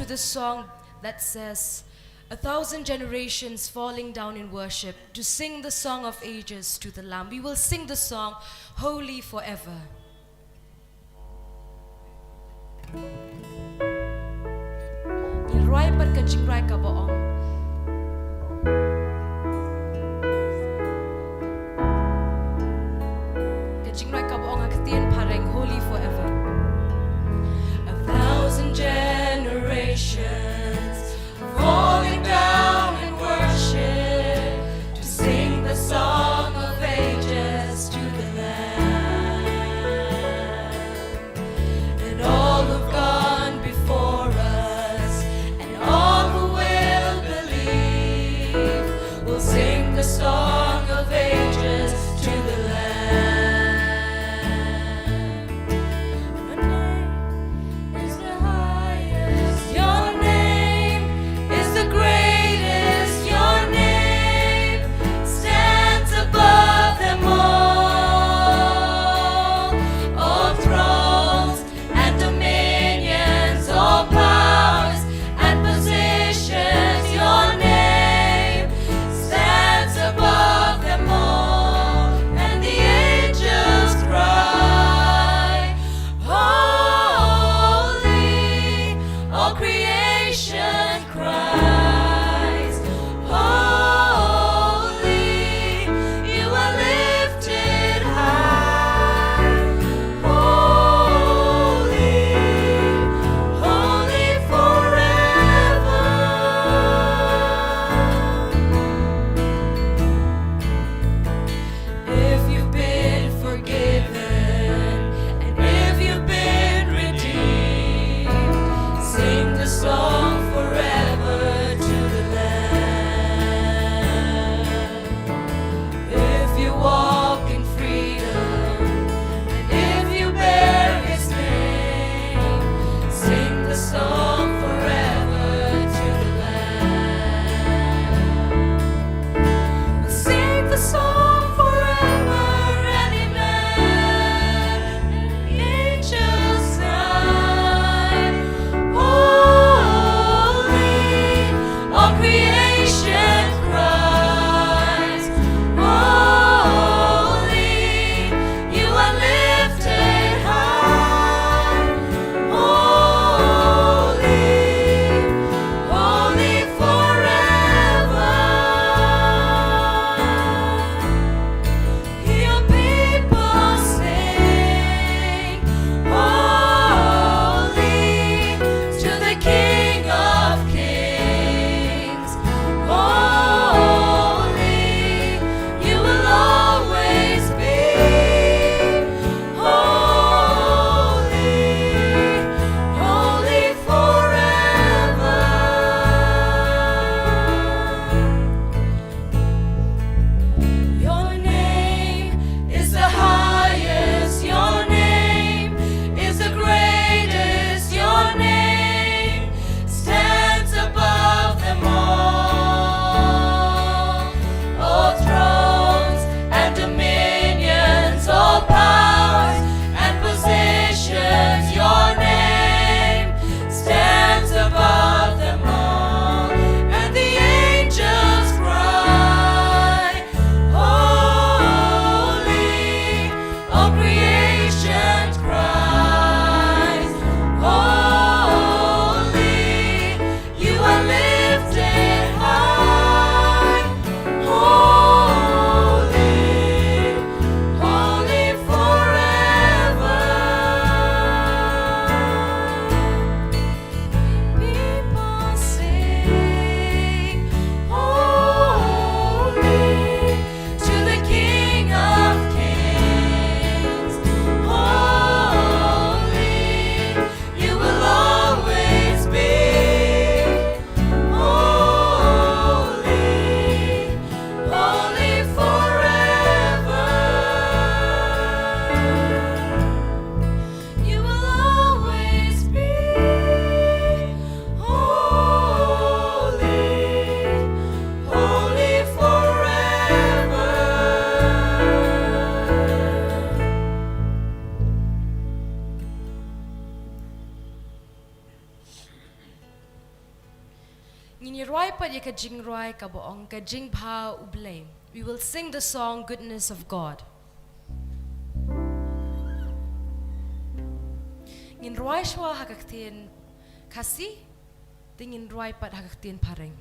to this song that says, 1,000 generations falling down in worship to sing the song of ages to the Lamb. We will sing the song, Holy Forever. Nilroy pat kajingray ka boong. Kajingray ka boong agtien pareng Holy Forever. 1,000 generations falling down in worship to sing the song of ages to the Lamb. And all who've gone before us and all who will believe will sing the song of ages to the Lamb. dapat ye ka jing roi ka boong ka jing pa ublame. We will sing the song Goodness of God. Ngin roi shwa hakaktien kasi, tingin roi pat hakaktien pareng.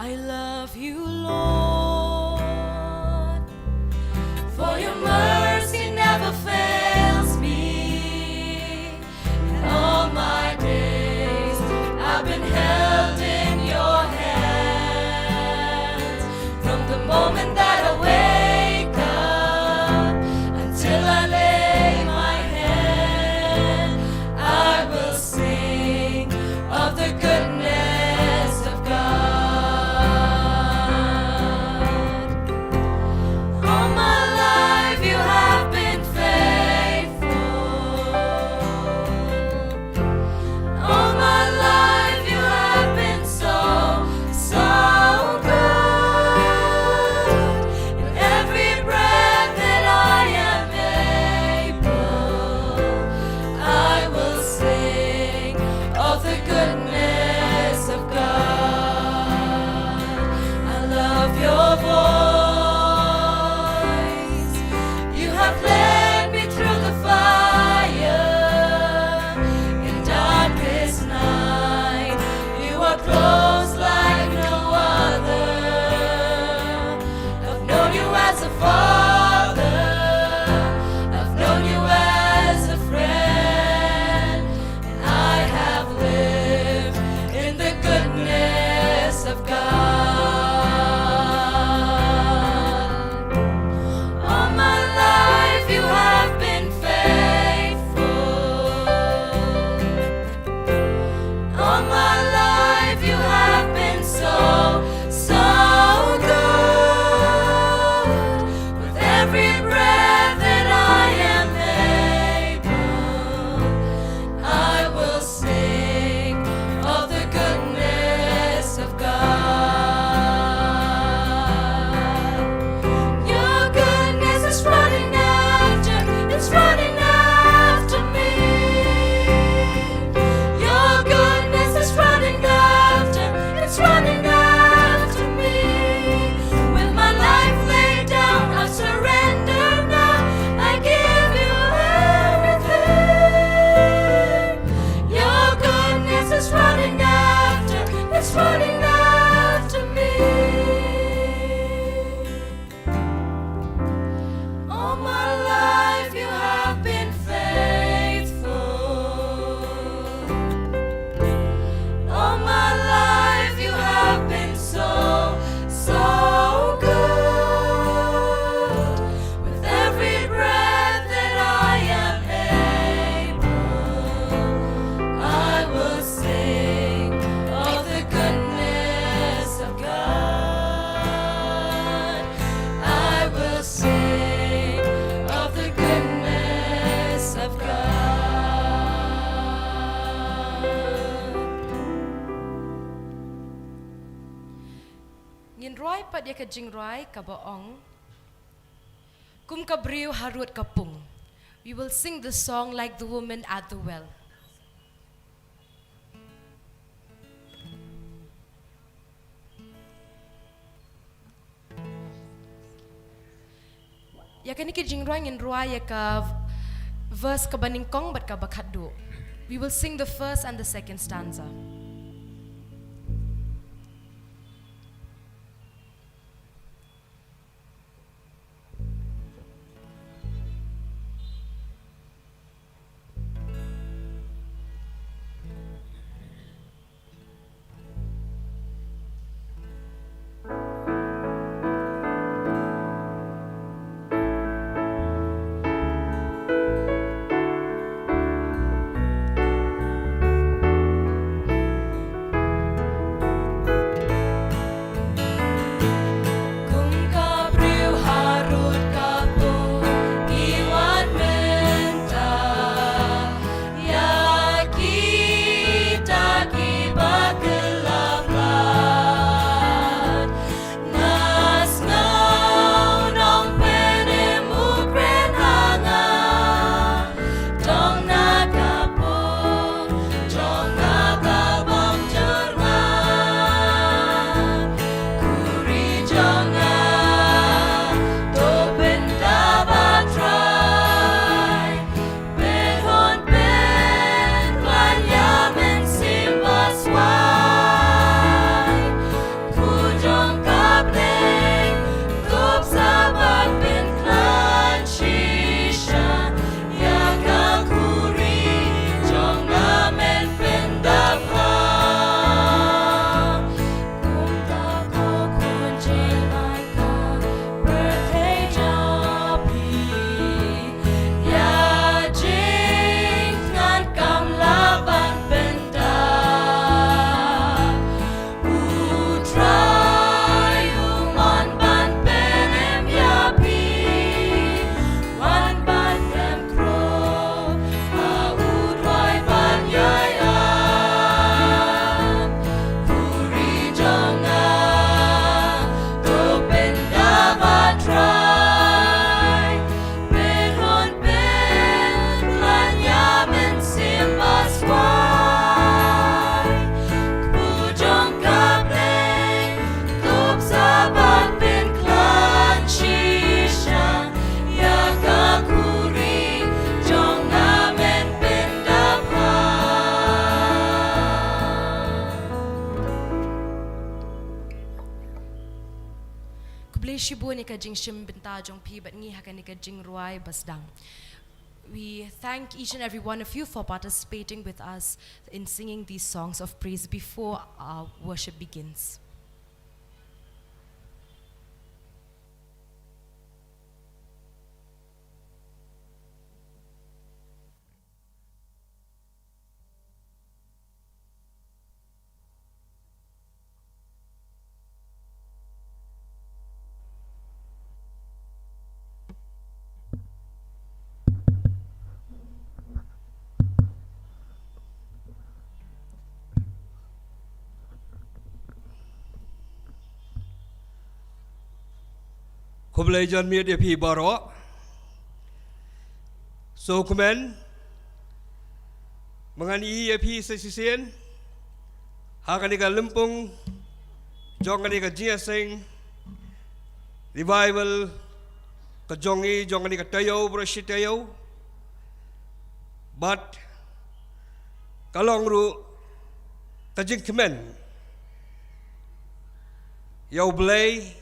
I love you, Lord, for your mercy never fails me. In all my days, I've been held in your hands. From the moment that I wake up until I lay my head, I will sing of the goodness of God. Ngin roi pat dia ka jing roi ka baong. Kum ka briu harut kapung. We will sing the song like the woman at the well. Ya kan iki jing roi ngin roi ya ka verse ka baningkong bat ka bakadu. We will sing the first and the second stanza. Shibu ni ka jing shim benta jong pi but ngi haka ni ka jing ruai basdang. We thank each and every one of you for participating with us in singing these songs of praise before our worship begins. Kublai John Miet Epi Baro So Kumen Mengani Epi Sesisian Hakanika Limpung Jonganika Jiasing Revival Kajongi Jonganika Tayo Brashitayo But Kalongru Kajing Kumen Yau Blay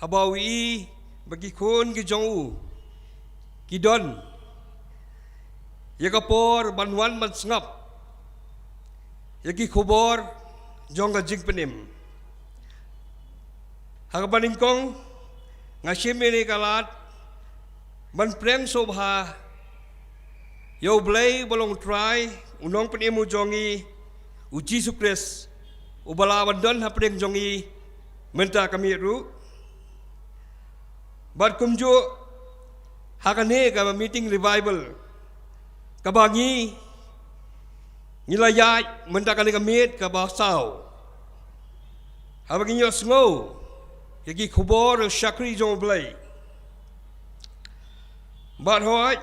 Habawi bagi kun ki jongu ki don yakapor banwan man sngap yaki khobor jonga jing penim hagabaning kong ngashimini kalat ban prem sobha yo blay bolong try unong penimu jongi uji sukres ubala bandon hapreng jongi menta kami ru But kumjo hakane ka meeting revival kabangi nilayay menta ka meet ka basaw habang inyo sngo yagi khubor Shakri jong blai. But hoy,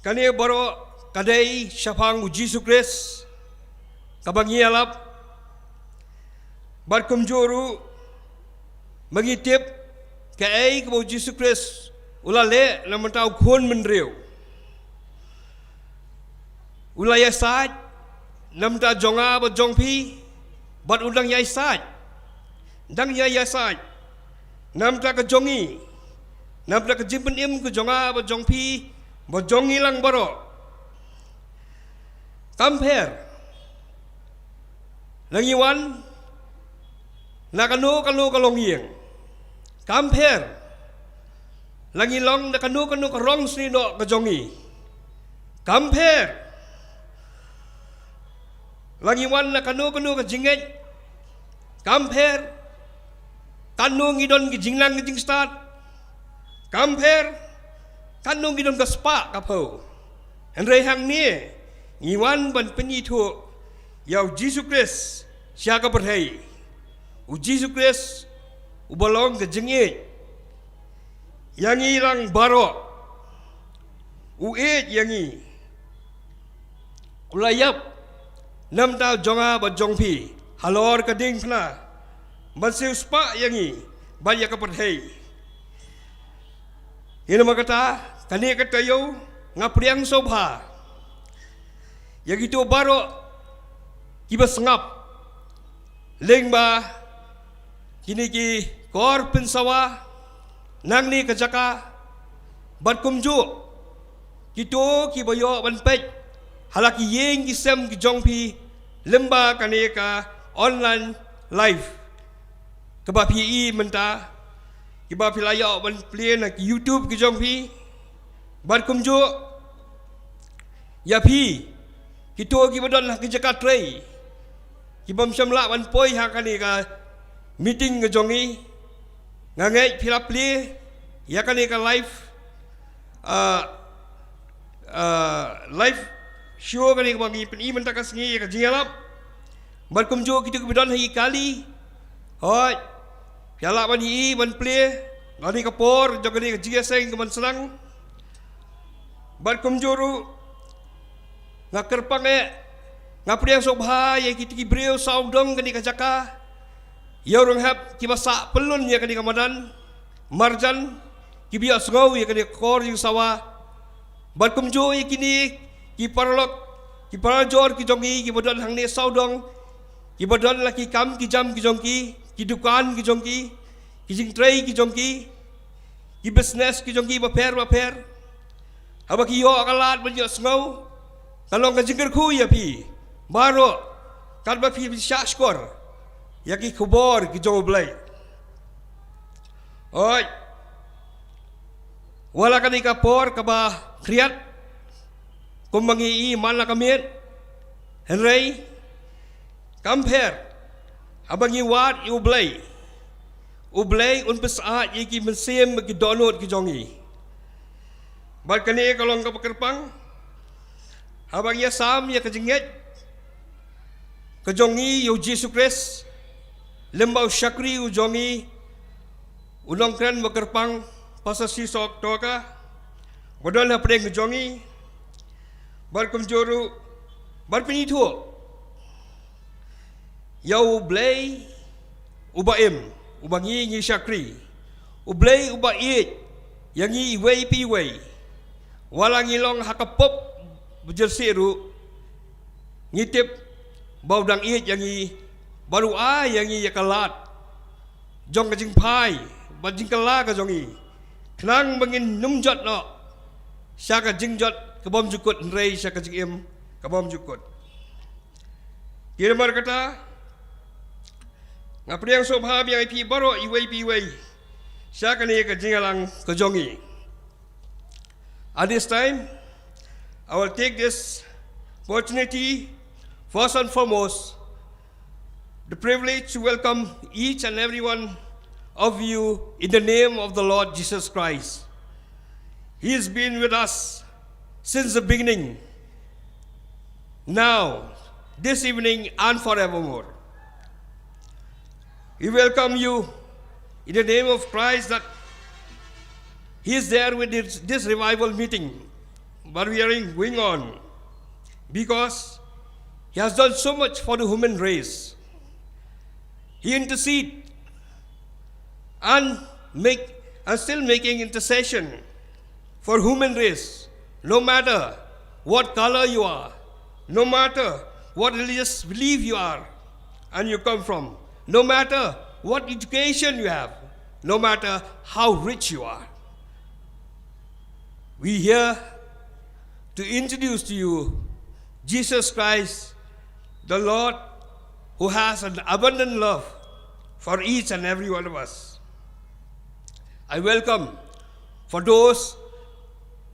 kani baro kadai syafang Jesus Christ kabangi alap. But kumjuru mengitip kai kabo Jesus Christ ulale lamantau khun menriu. Ulaya saj namta jonga ba jongpi but udang yai saj dang yai saj namta ka jongi namta ka jimpen im ke jonga ba jongpi ba jongi lang baro compare langiwan nakanu kalong yeng compare langilong nakanu karong sino ka jongi compare langiwan na kanu ka jingej compare kanu ngidon ki jinglang ki jing start compare kanu ngidon ka spa ka pho henrei hang ni ngiwan ban penyi thu yau Jesus Christ sia ka perhai u Jesus Christ u bolong ka jingej yang ilang baro u yangi ulayap nam ta jonga ba jongpi halor ka ding khna ban siu spa yangi ban ya ka perhei ina makata kani ka tayo ngapriang sobha yagi tu baro kiba sengap leng ba kini ki kor pensawa nang ni ka jaka bat kumju kito ki bayo ban pej halaki yeng ki sem ki jongpi lemba kaneka online live keba PE menta keba pilaya ban play na ki YouTube ki jongpi ban kumjo ya pi kito ki badon ki jakat trei ki bam samla ban poi ha kaneka meeting ki jongi ngangai pila play ya kaneka live live show kani bagi peni mentakas ngi ka jingalap ban kumjo kita kebidon hari kali hoi piala ban i ban play ngani kapor jogani ka jigaseng ke ban serang ban kumjo ru ngakerpang ngapriang sobha ye kita ki breu saudong kani ka jaka ya orang hab ki basa pelun ya kani ka madan marjan ki biak sengau ya kani kor jing sawa ban kumjo ye kini ki parajor ki jongi ki bodon hang ne saudong ki bodon la ki kam ki jam ki jongki ki dukan ki jongki ki jing trei ki jongki ki business ki jongki ba per haba ki yo akalat ban yo sngau kalong ka jingker khu ya pi baro kan ba pi sha skor ya ki khubor ki jong blai oi wala kan ka por ka ba kriat kumbangi i mana kamit henrei compare abangi wat ublay un pesa ki mensem ki download ki jongi bal kani kalong ka pakerpang abangi sam ya kajinget ka jongi yo Jesus Christ lembau Shakri u jongi unong kran pakerpang pasasi sok toka bodol na preng ki jongi bar kumjuru bar penithu yau blay ubaim ubangi ngi Shakri ublay ubait yangi wei pi wei walangi long hakapop bujersiru ngitip baudang it yangi baru a yangi yakalat jong ka jing pai ba jing kala ka jongi khnang bangin numjot no syaka jingjot kabom jukut rei syaka jingim kabom jukut kirmar kata ngapriang sobha bi ip baro iwei pi wei syaka ni ka jingalang ka jongi at this time I will take this opportunity first and foremost the privilege to welcome each and every one of you in the name of the Lord Jesus Christ. He has been with us since the beginning, now, this evening, and forevermore. we welcome you in the name of Christ that He is there with this revival meeting. But we are going on because He has done so much for the human race. He intercede and still making intercession for human race, no matter what color you are, no matter what religious belief you are and you come from, no matter what education you have, no matter how rich you are. We here to introduce to you Jesus Christ, the Lord, who has an abundant love for each and every one of us. I welcome for those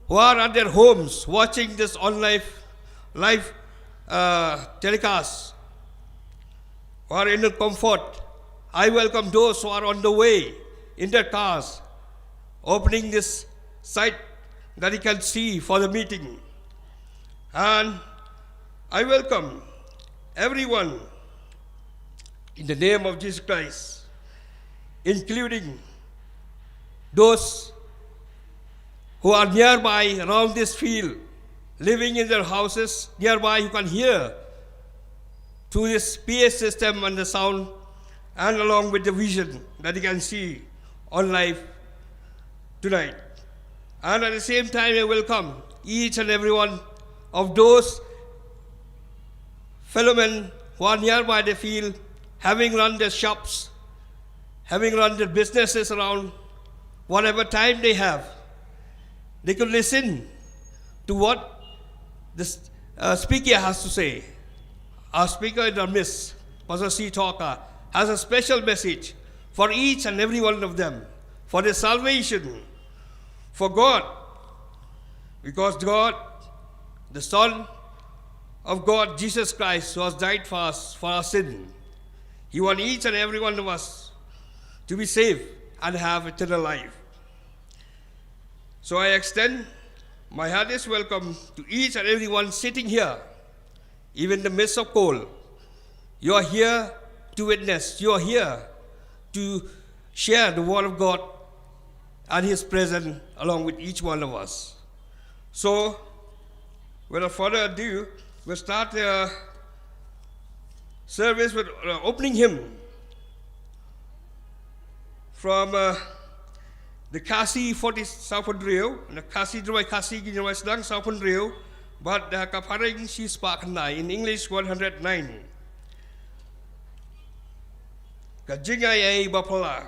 who are at their homes watching this online live telecast, who are in the comfort. I welcome those who are on the way in their cars, opening this site that you can see for the meeting. And I welcome everyone in the name of Jesus Christ, including those who are nearby around this field, living in their houses nearby, who can hear through this PA system and the sound, and along with the vision that you can see on live tonight. And at the same time, I welcome each and every one of those fellow men who are nearby the field, having run their shops, having run their businesses around, whatever time they have, they could listen to what the speaker has to say. Our speaker in our midst, Pastor C. Talker, has a special message for each and every one of them, for their salvation, for God, because God, the Son of God, Jesus Christ, who has died for us, for our sin, He wants each and every one of us to be saved and have eternal life. So I extend my heartiest welcome to each and every one sitting here, even in the midst of cold. You are here to witness. You are here to share the Word of God and His presence along with each one of us. So, without further ado, we'll start the service with opening hymn from the Kasi 40 Southern Rio, the Kasi Drawai Kasi Ginawa Sedang Southern Rio, but the Kaparing Si Spakanai in English 109. Kajingay ay bapala.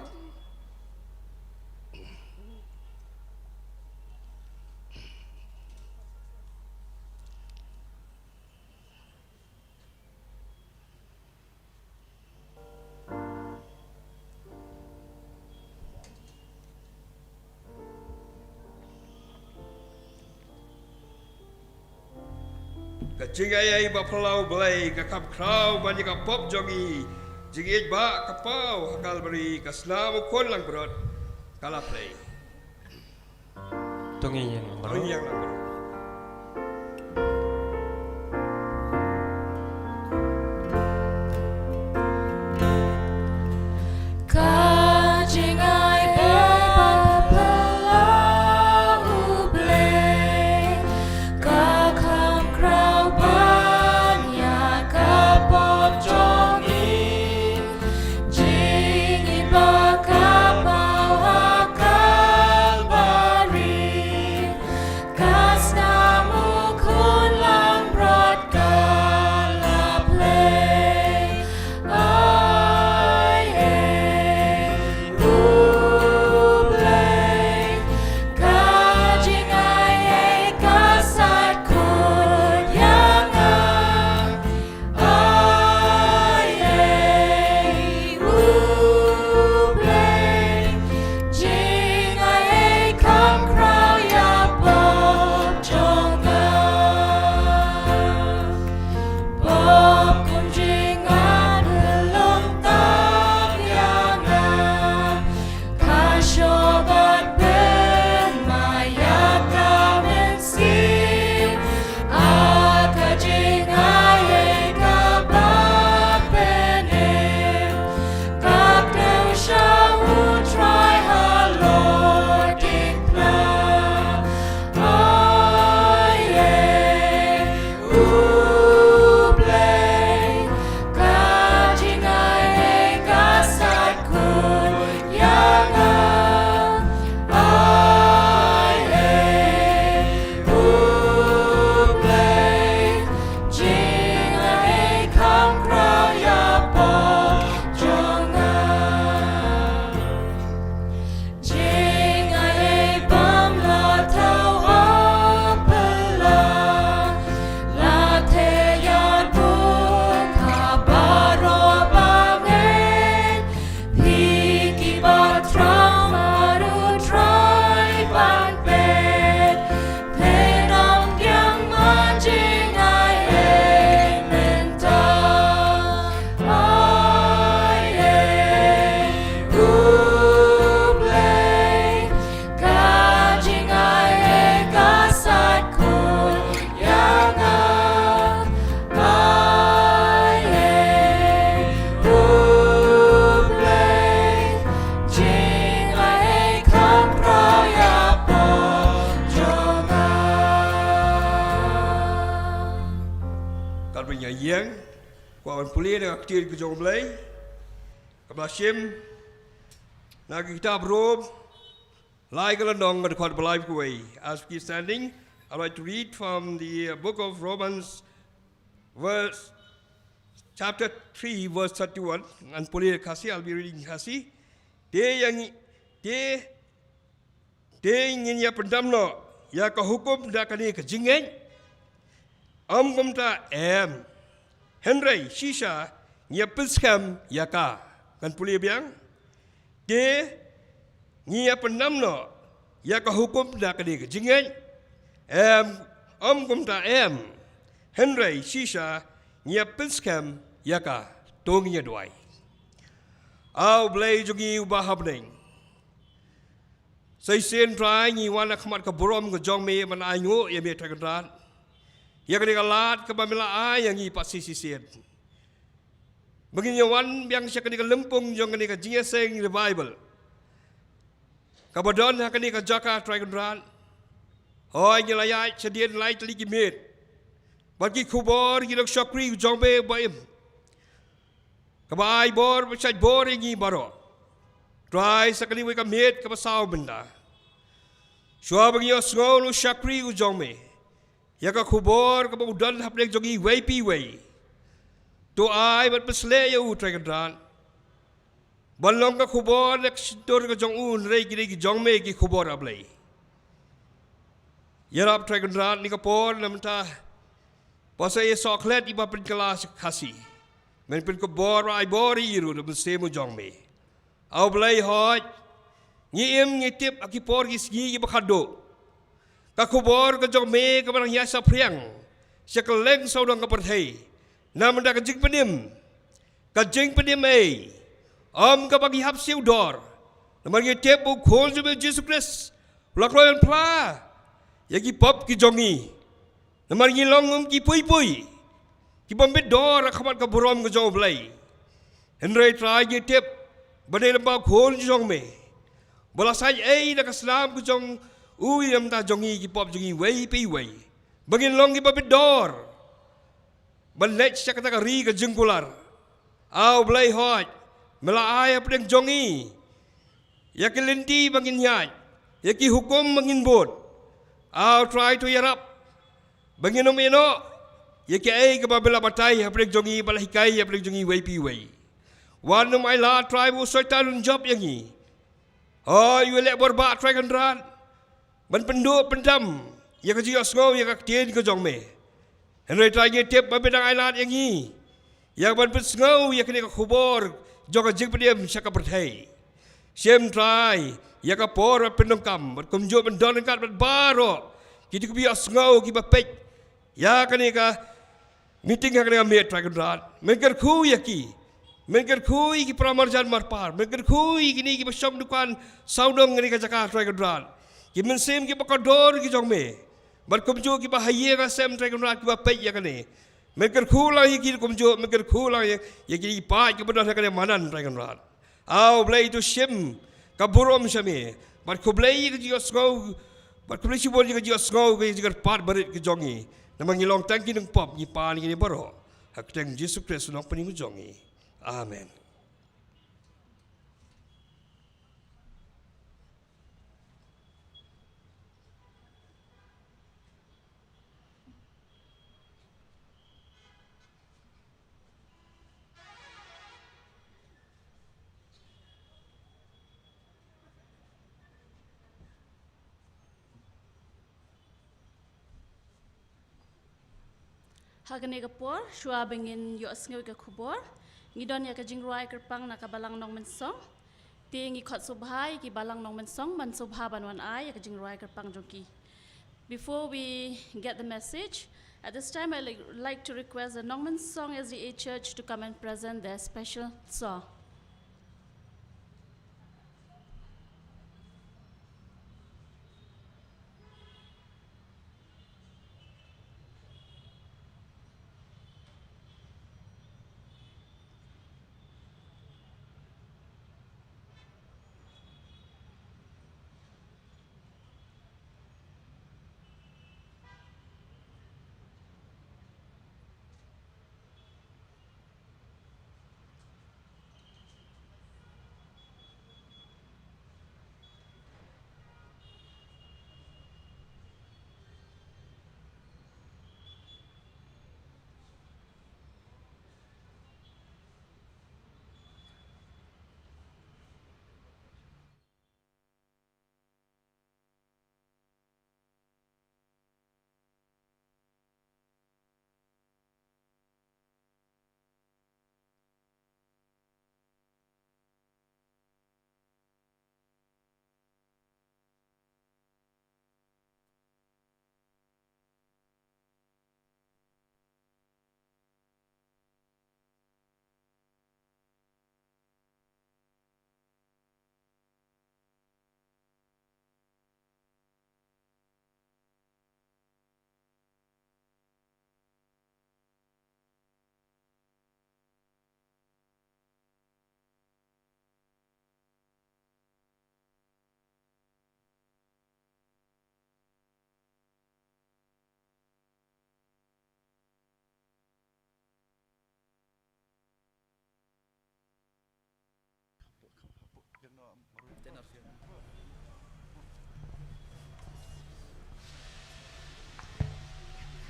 Kajingay ay bapalau belai kakap krau banyak kapop jogi jigit ba kapau hakal beri kaslam kon lang berot kalaplay. Tungin yang Ang yang lang berot. Kajingay bapalau belai kakam krau banyak kapop jogi jingit ba kapau hakal bari an pulih dengan ketir ke jong belai. Kablasim. Nagi kitab Rom. Lai kalandong the court belai kuai. As we standing, I'd like to read from the book of Romans, chapter 3, verse 31. An pulih kasih, I'll be reading kasih. Dia ingin ya pendamno, ya ka hukum dah kani ke jingeng. Kumta Henry Shisha nya piskam ya ka. Kan pulih biang. Dia nya pendamno, ya ka hukum dah kani ke jingeng. Kumta Henry Shisha nya piskam ya ka. Tonginya doai. Au belai jungi ubah habneng. Saya sen try ni wana khamat ka borom ka jong me man ayo ya me takran. Ya kani kalat ka bamila ay yang i pasisi sen. Begini wan biang siya kani ka lempung jong kani ka jingeseng revival. Kabadon ha kani ka jaka takran. Hoy ni layai sedien lai tali kimit. Bagi kubor gi dok syakri jong me baim. Kabai bor macam bor ini baru. Try sekali mereka met kepasau benda. Syua bagi osngau lu syakri ujong me. Ya ka kubor kapa udan hapnek jongi way pi way. Tu ai bat pesle ya u try kadran. Balong ka kubor nek sitor ka jong un rei ki jong me ki kubor ablai. Ya rap try kadran ni ka por namta. Pasa ye soklet iba pen kelas kasih. Men pen kubor ai bori iru de semu jong me. Au belai hoj. Ngiem ngitip akipor gisgi bakado. Ka kubor ka jong me ka barang yasa priang. Sia keleng saudang ka perthei. Namda ka jing penim. Ka jing penim ei. Ka bagi hap siu dor. Namar ngitip bu khol jube Jesus Christ. Lakroyan pla. Ya ki pop ki jongi. Namar ngilong ki pui. Ki bombet dor khamat ka borom ka jong belai. Henry try ngitip Badai lembab khol jong me. Bola sai dah kaslam ku jong ui am ta jongi ki pop jongi wei pi wei. Bagin long ki babit dor. Balek sak ta ri ka jengkular. Au blai hoj. Mela ai apdeng jongi. Ya ki lenti bangin nyai. Ya ki hukum bangin bot. Au try to yarap. Bangin om eno. Ya ki ai ka babela batai apdeng jongi balahikai apdeng jongi wei pi wei. One of my la tribe was certain job yang ni. Oh, you let berbat try kendran. Ban penduk pendam. Ya ka jios ngau ya ka tien ka jong me. Henry try ngitip ba bedang ailat yang ni. Ya ban pes ngau ya kini ka khubor jong ka jing pediem sya ka perthei. Siem try ya ka por pendong kam ban kumjo ban don kat ban baro. Kiti ku bios ngau ki ba pek. Ya kini ka meeting ka kini ka met try kendran. Mengker khu ya ki. Mereka kui ki pramarjan marpar. Mereka kui kini ki besom dukan saudong ni ka Jakarta try kadran. Ki mensem ki bakador ki jong me. Bar kumjo ki bahaye ka sem try kadran ki ba pei ya kane. Mereka khula ki kumjo, mereka khula ya ki pa ki benar ka manan try kadran. Au blai tu shem ka burom shame. Bar ku blai ki jios ngau. Bar ku blai si bol ki jios ngau ki jigar pat barit ki jongi. Namang ngilong tangki nang pop ni pa ni baro. Hak teng Jesus Christ nang pening jongi. Amen. Hagane kapor, shua bengin yo asngew ka kubor. Ngidon ya ka jingruai kerpang na kabalang nong mensong. Tingi khot subhai ki balang nong mensong man subha banwan ai ya ka jingruai kerpang jongki. Before we get the message, at this time I like to request the Nongman Song SDA Church to come and present their special song.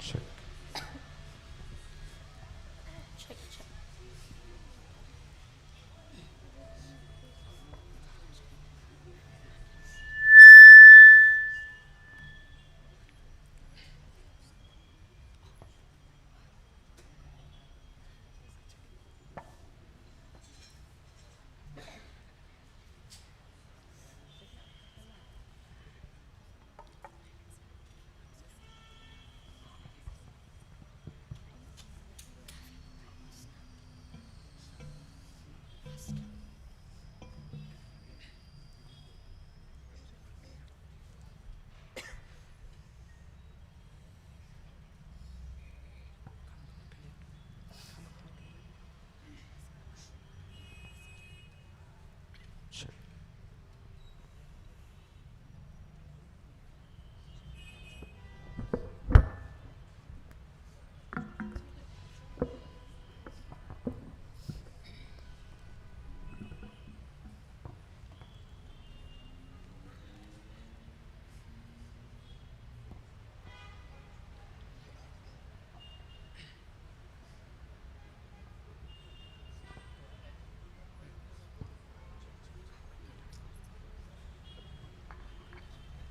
Check. Check, check.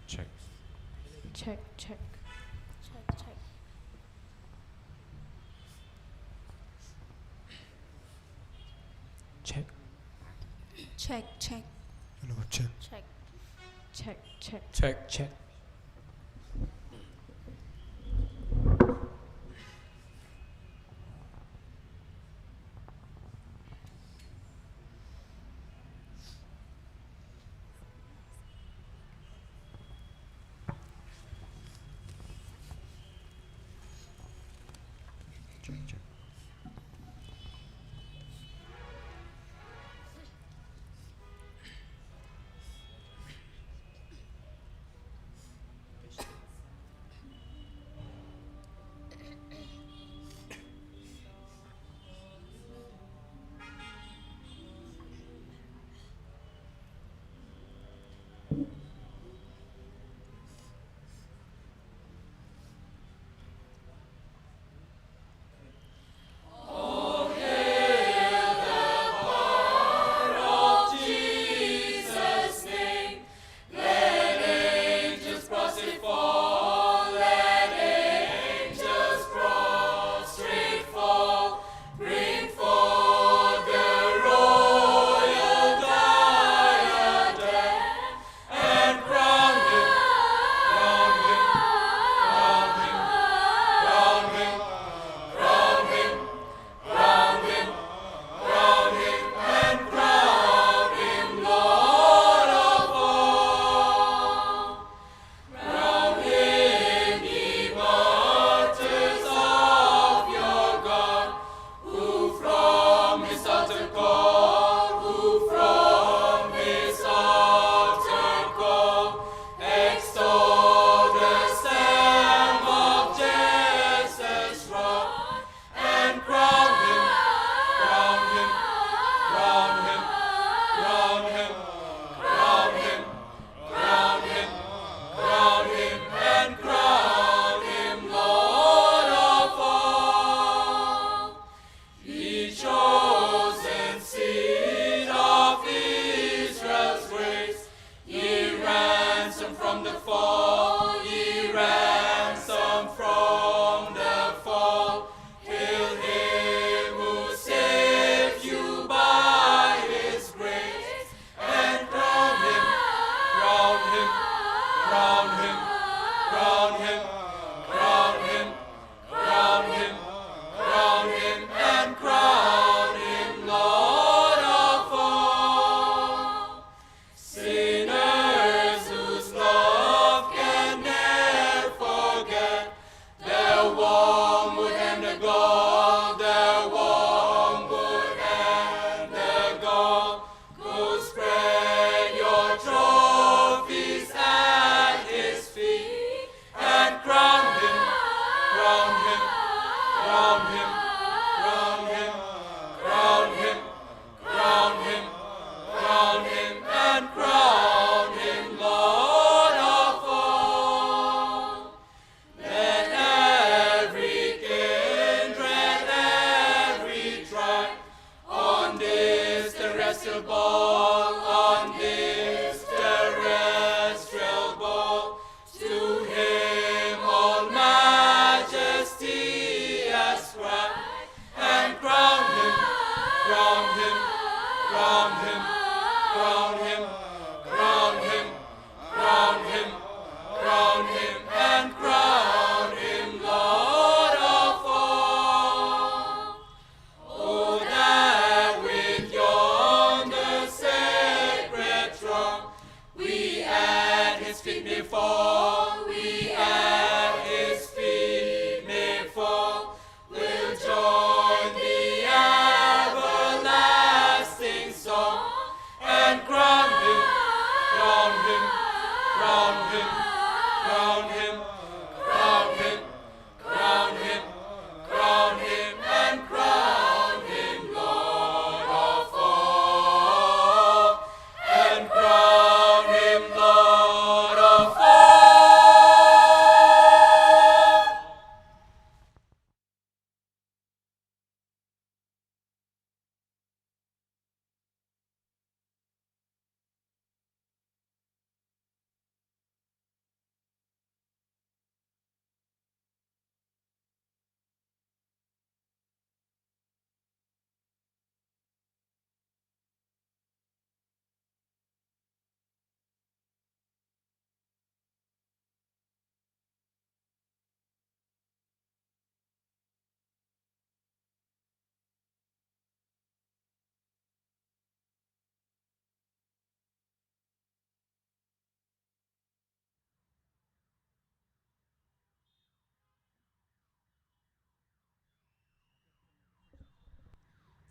Check. Check. Check, check. Check, check. Check. Check, check. Hello, check. Check. Check, check. Check, check. Check, check. Jesus' name, let angels prostrate fall, let angels prostrate fall, bring forth the royal diadem, and celestial ball, on this terrestrial ball. To him all majesty ascribe, and crown him, crown him, crown him, crown him, crown him, crown him, crown him, and crown him Lord of all. Oh, that with yonder sacred throng we at his feet may fall, we at his feet may fall, will join the everlasting song, and crown him, crown him, crown him, crown him, crown him, crown him, crown him, and crown him Lord of all, and crown him Lord of all.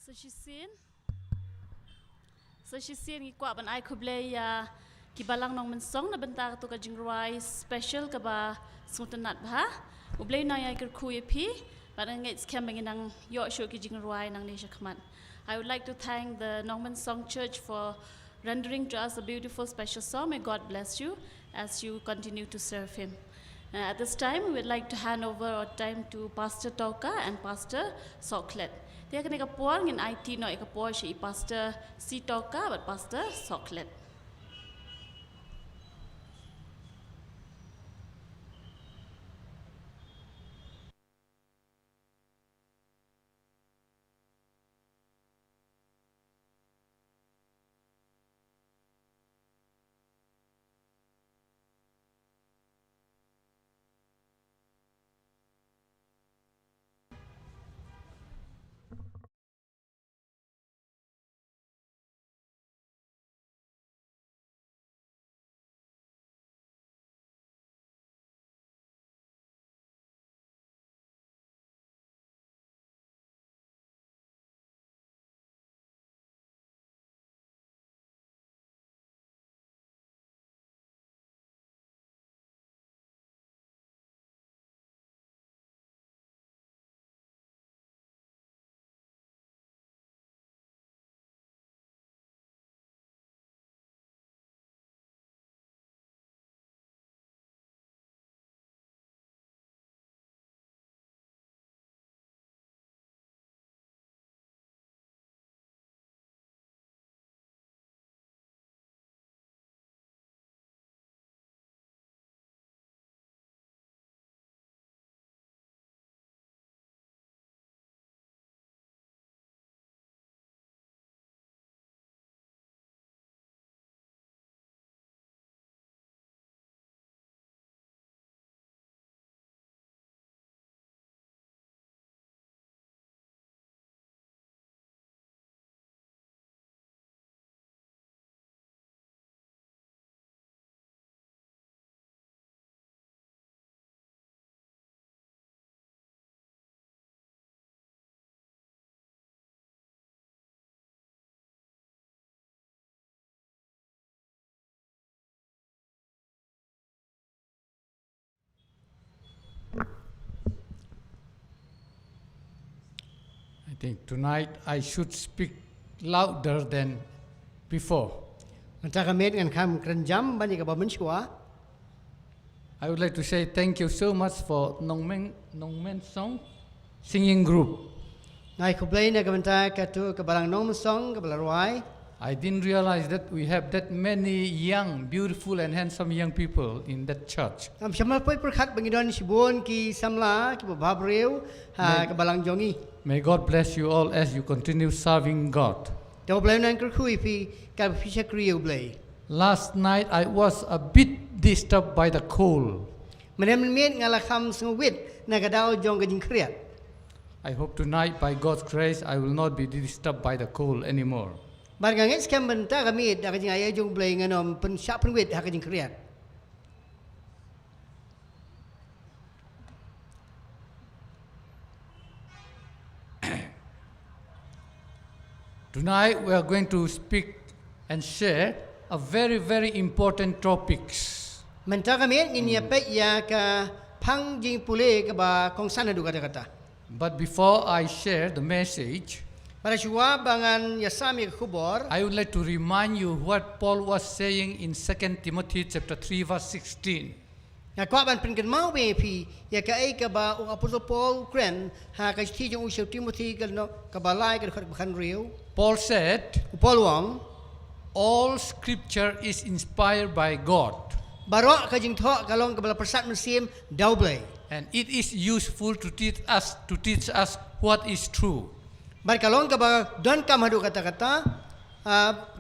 So she seen ki kwa ban ai khuble ya ki balang nong men song na benta to ka jingruai special ka ba suntanat bha uble na ya kir khu ye phi but it's coming nang yo sho ki jingruai nang nesha khman. I would like to thank the Norman Song Church for rendering to us a beautiful special song. May God bless you as you continue to serve him. At this time, we would like to hand over our time to Pastor Toka and Pastor Soklet. Dia kena kapor ngin IT no kapor si Pastor Si Toka but Pastor Soklet. I think tonight I should speak louder than before. Antara ngan kam kerenjam bani ka bamen shua. I would like to say thank you so much for Nongmen Song singing group. Ngai ku blai na ka benta ka tu ka barang nom song ka balarwai. I didn't realize that we have that many young, beautiful and handsome young people in that church. Am shamal poi perkhat bangidon sibon ki samla ki babab reu ha ka balang jongi. May God bless you all as you continue serving God. Tau blai nan kerkhui pi ka pi chakriu blai. Last night I was a bit disturbed by the cold. Menem miet ngala kham sngwit na ka dau jong ka jing kriat. I hope tonight by God's grace I will not be disturbed by the cold anymore. Bar nga ngets kam benta ka miet da ka jing ai jong blai nganom pen syak pen wit ha ka jing kriat. Tonight we are going to speak and share a very, very important topics. Menta ka miet nginia pe ya ka phang jing pule ka ba kong sana du kata kata. But before I share the message, Para shua bangan yasami ka kubor. I would like to remind you what Paul was saying in 2 Timothy chapter 3 verse 16. Ya kwa ban pen kan mau be pi ya ka ai ka ba ung apostol Paul kren ha ka thi jong usau Timothy ka no ka ba lai ka khat khan riu. Paul said, Paul wang all scripture is inspired by God barok ka jing tho ka long ka bala persat musim dau blai. and it is useful to teach us what is true. Bar ka long ka ba don kam hadu kata kata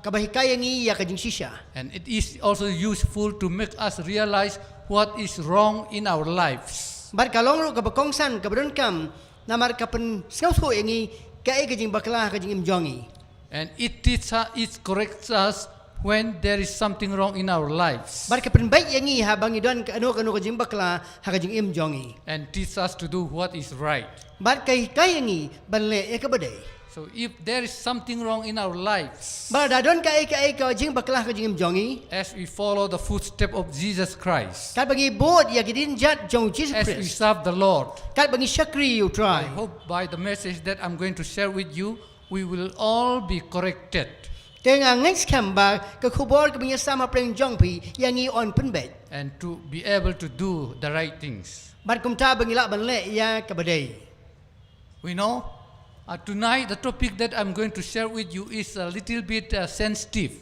ka ba hikaya ngi ya ka jing sisha. And it is also useful to make us realize what is wrong in our lives. Bar ka long ru ka ba kong san ka ba don kam namar ka pen sau tho ngi ka ai ka jing bakla ka jing im jongi. And it corrects us when there is something wrong in our lives. Bar ka pen bai ngi ha bangi don ka ano ka jing bakla ha ka jing im jongi. And teach us to do what is right. Bar ka hikaya ngi ban le ya ka badai. So if there is something wrong in our lives, Bar da don ka ai ka jing bakla ka jing im jongi. as we follow the footsteps of Jesus Christ, Kat bagi bod ya gidin jat jong Jesus as we Christ. serve the Lord, Kat bagi syakri you I try. hope by the message that I'm going to share with you, we will all be corrected Tengah next kamba ke kubor ke punya sama preng jong pi yang ngi on penbet. and to be able to do the right things. Bar kumta bangila ban le ya ka badai. We know tonight the topic that I'm going to share with you is a little bit sensitive.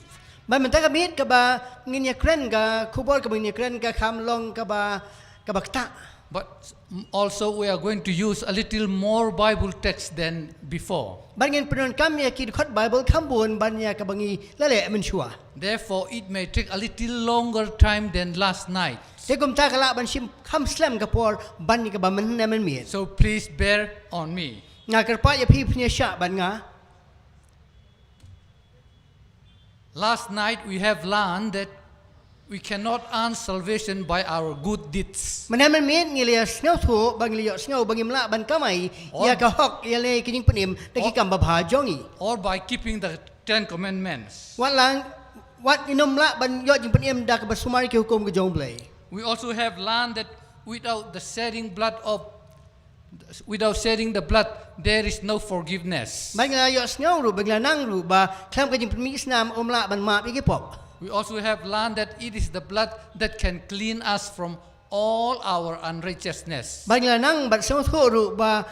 Ban menta ka mit ka ba ngin ya kren ka kubor ka punya kren ka kham long ka ba kta. But also we are going to use a little more Bible text than before. Ban ngin penon kam ya ki khot Bible khambun ban ya ka bangi lele men shua. Therefore, it may take a little longer time than last night. Te kumta ka la ban sim kham slam ka por ban ni ka ba men na men miet. So please bear on me. Nga kerpa ya pi punya syak ban nga. Last night we have learned that we cannot earn salvation by our good deeds. Menamen miet ngilia snau thu bang liyo snau bang imla ban kamai ya ka hok ya le kining penim daki kam ba bha jongi. Or by keeping the 10 Commandments. Wat inom la ban yo jing penim da ka ba sumari ke hukum ke jong blai. We also have learned that without shedding the blood, there is no forgiveness. Bang la yo snau ru bang la nang ru ba klam ka jing pemi isnam la ban ma pi ke pop. We also have learned that it is the blood that can clean us from all our unrighteousness. Bang la nang bat snau thu ru ba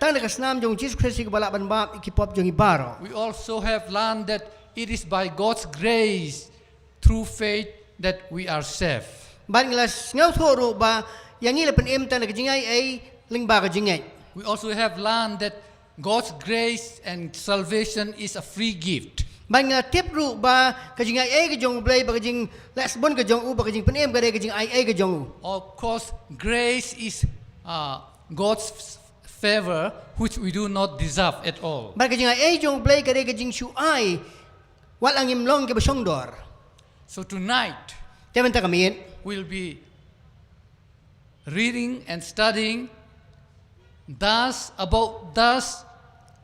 tang da ka snam jong Jesus Christ ke bala ban ba ki pop jong ibaro. We also have learned that it is by God's grace, through faith, that we are saved. Bang la snau thu ru ba yang ni la penim tang da ka jing ai ling ba ka jing ai. We also have learned that God's grace and salvation is a free gift. Bang la tip ru ba ka jing ai ka jong blai ba ka jing las bon ka jong u ba ka jing penim ka de ka jing ai ka jong u. Of course, grace is God's favor, which we do not deserve at all. Bar ka jing ai jong blai ka de ka jing shu ai wat ang im long ke ba song dor. So tonight, Temen ta kamin we'll be reading and studying thus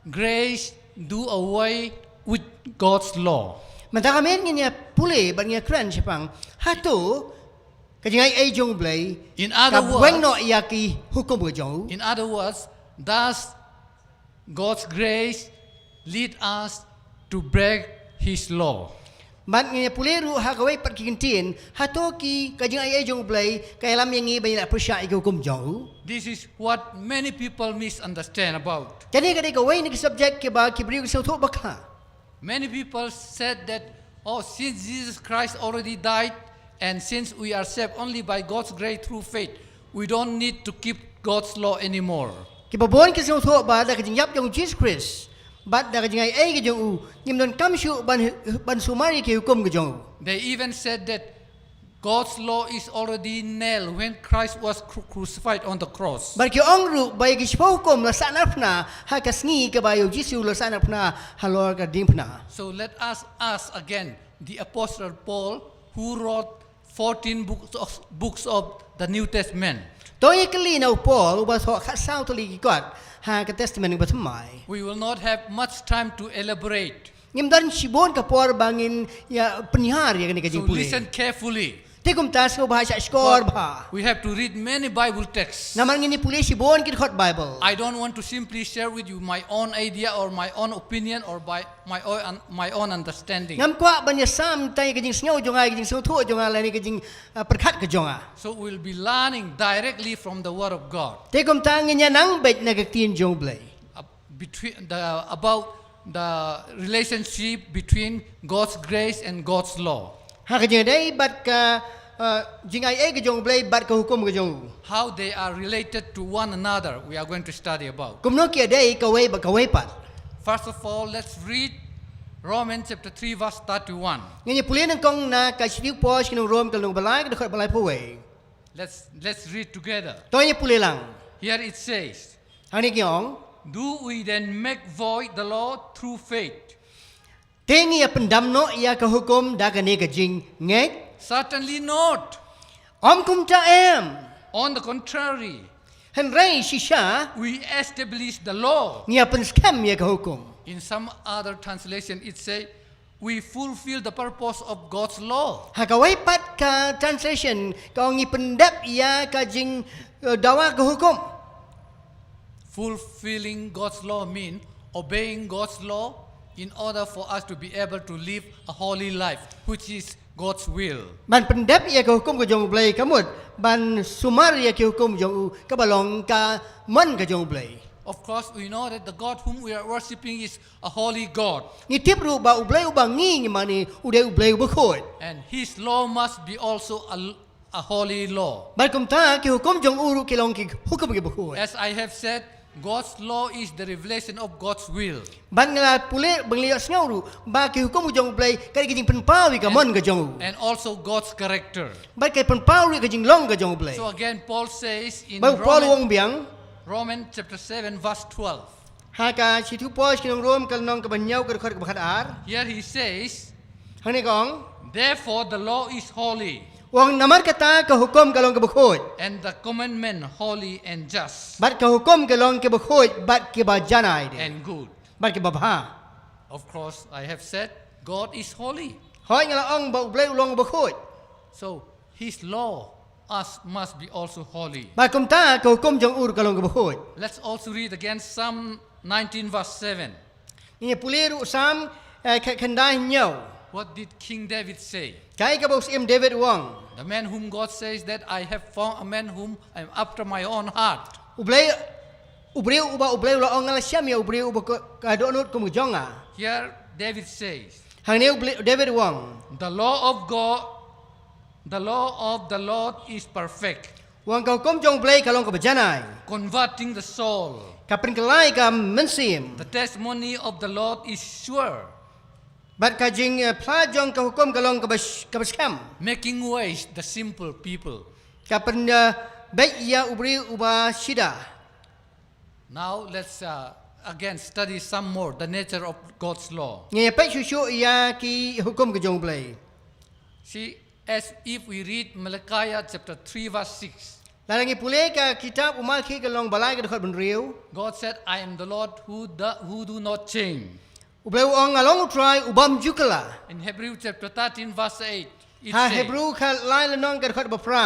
grace do away with God's law. menta kamin nya pule ban nya kran sipang hatu ka jing ai jong blai In ka other weng no words, ya ki hukum ke jong. thus God's grace lead us to break His law. Man nya pule ru ha ka wei pat ki kintin hatu ki ka jing ai jong blai ka lam yang ngi ba ya persya ke hukum jong. This is what many people misunderstand about. Jadi ka de ka wei ni subject ke ba ki bri ke sau thu bakha. Many people said that, oh, since Jesus Christ already died, and since we are saved only by God's grace through faith, we don't need to keep God's law anymore. Ki babon ki song tho ba da ka jing yap jong Jesus Christ. Bat da ka jing ai ka jong u nim don kam shu ban sumari ki hukum ka jong. They even said that God's law is already nailed when Christ was crucified on the cross. Bar ki ong ru ba ki shpo hukum la sa na phna ha ka sngi ka ba yo Jesus la sa na phna halor ka dim phna. So let us ask again the Apostle Paul, who wrote 14 books of the New Testament. Toy kali na Paul ba tho kha sao to li ki kwat ha ka testament ba thmai. We will not have much time to elaborate. Nim dan shibon ka por bangin ya penihar ya ka So jing pule. listen carefully. Te kum ta so ba sa skor ba. We have to read many Bible texts. Naman ngini pule shibon ki khot Bible. I don't want to simply share with you my own idea or my own opinion or by my own understanding. Ngam kwa ban ya sam tai ka jing snyo jong ai ka jing so tho jong ai la ni ka jing perkhat ka jong a. So we'll be learning directly from the Word of God Te kum ta ngnya nang bet na ka tin jong blai. about the relationship between God's grace and God's law. Ha ka jing dai bat ka jing ai ka jong blai bat ka hukum ka jong. How they are related to one another, we are going to study about. Kum no ki dai ka wei ba ka wei pat. First of all, let's read Romans chapter 3 verse 31. Ngnya pule nang kong na ka sidiu po skinong rom ka nong balai ka khot balai po wei. Let's read together. Toy nya pule lang. Here it says, Hani kyong do we then make void the law through faith? tengi ya pendam no ya ka hukum da ka ne ka jing ngek. Certainly not. Om kum ta em. On the contrary, Han rei shisha we establish the law. ngia pen scam ya ka hukum. In some other translation, it says, we fulfill the purpose of God's law. Ha ka wei pat ka translation ka ngi pendap ya ka jing dawa ka hukum. Fulfilling God's law means obeying God's law in order for us to be able to live a holy life, which is God's will. Ban pendap ya ka hukum ka jong blai kamut ban sumar ya ka hukum jong u ka balong ka man ka jong blai. Of course, we know that the God whom we are worshiping is a holy God, Ngi tip ru ba u blai u ba ngi ngi mani u de u blai u ba khot. and His law must be also a holy law. Ban kum ta ki hukum jong u ru ki long ki hukum ki ba khot. As I have said, God's law is the revelation of God's will. Ban ngala pule bangli snau ru ba ki hukum jong blai ka ki jing pen pau ka mon ka jong u. And also God's character. Ba ka pen pau ri ka jing long ka jong blai. So again, Paul says in Ba Paul wong biang Romans chapter 7 verse 12. ha ka chi thu po ki nong rom ka nong ka ban nyau ka khot ka khat ar. Here he says, Hani kong therefore the law is holy, wong namar kata ka hukum ka long ka ba khot. and the commandment holy and just Bat ka hukum ka long ka ba khot bat ki ba janai de. and good. Bat ki ba bha. Of course, I have said God is holy. Hoi ngala ong ba blai long ba khot. So His law us must be also holy. Ba kum ta ka hukum jong ur ka long ka ba khot. Let's also read again Psalm 19 verse 7. Ni puliru sam khandai nyau. What did King David say? Kai ka ba sim David wong. The man whom God says that I have found a man whom I am after my own heart. Ublai ublai la ong ngala syam ya ublai ka do nut kum jonga. Here David says, Hang ni David wong. the law of God, the law of the Lord is perfect, Wong ka hukum jong blai ka long ka ba janai. converting the soul. Ka pen kelai ka mensim. The testimony of the Lord is sure, Bat ka jing pla jong ka hukum ka long ka ba scam. making wise the simple people. Ka pen baik ya ubri uba shida. Now let's again study some more the nature of God's law. Nge pai shushu ya ki hukum ka jong blai. See, as if we read Malachi chapter 3 verse 6, Lalangi pule ka kitab umal ki ka long balai ka dekat ben riu. God said, I am the Lord who do not change. Ublai ong along try ubam jukala. In Hebrew chapter 13 verse 8, it Ha says, Hebrew ka lai la nong ka dekat ba pra.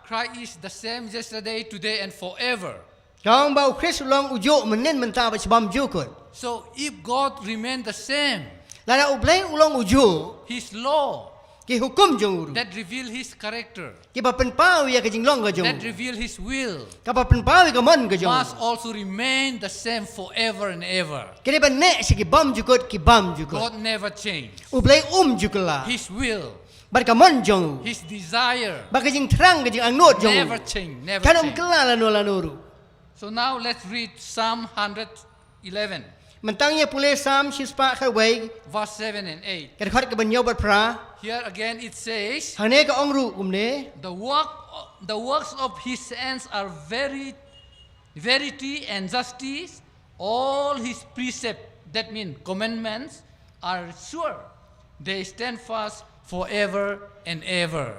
Christ is the same yesterday, today and forever. Kong ba Chris long ujo menen menta ba sebam jukut. So if God remained the same, Lala ublai ulong ujo His law ki hukum jong uru that reveal his character, ki ba pen pau ya ka jing long ka jong that reveal his will, ka ba pen pau ka mon ka jong must also remain the same forever and ever. ki ba ne si ki bam jukut ki bam jukut God never changed. u play jukula His will, ba ka mon jong his desire, ba ka jing trang ka jing angot jong never change, never kan change. kala la no ru So now let's read Psalm 111, mentang ya pule sam shispa ka wei verse 7 and 8. ka khot ka ban yobat pra Here again it says, hane ka ong ru kumne the works of his hands are verity and justice. All his precepts, that mean commandments, are sure. They stand fast forever and ever.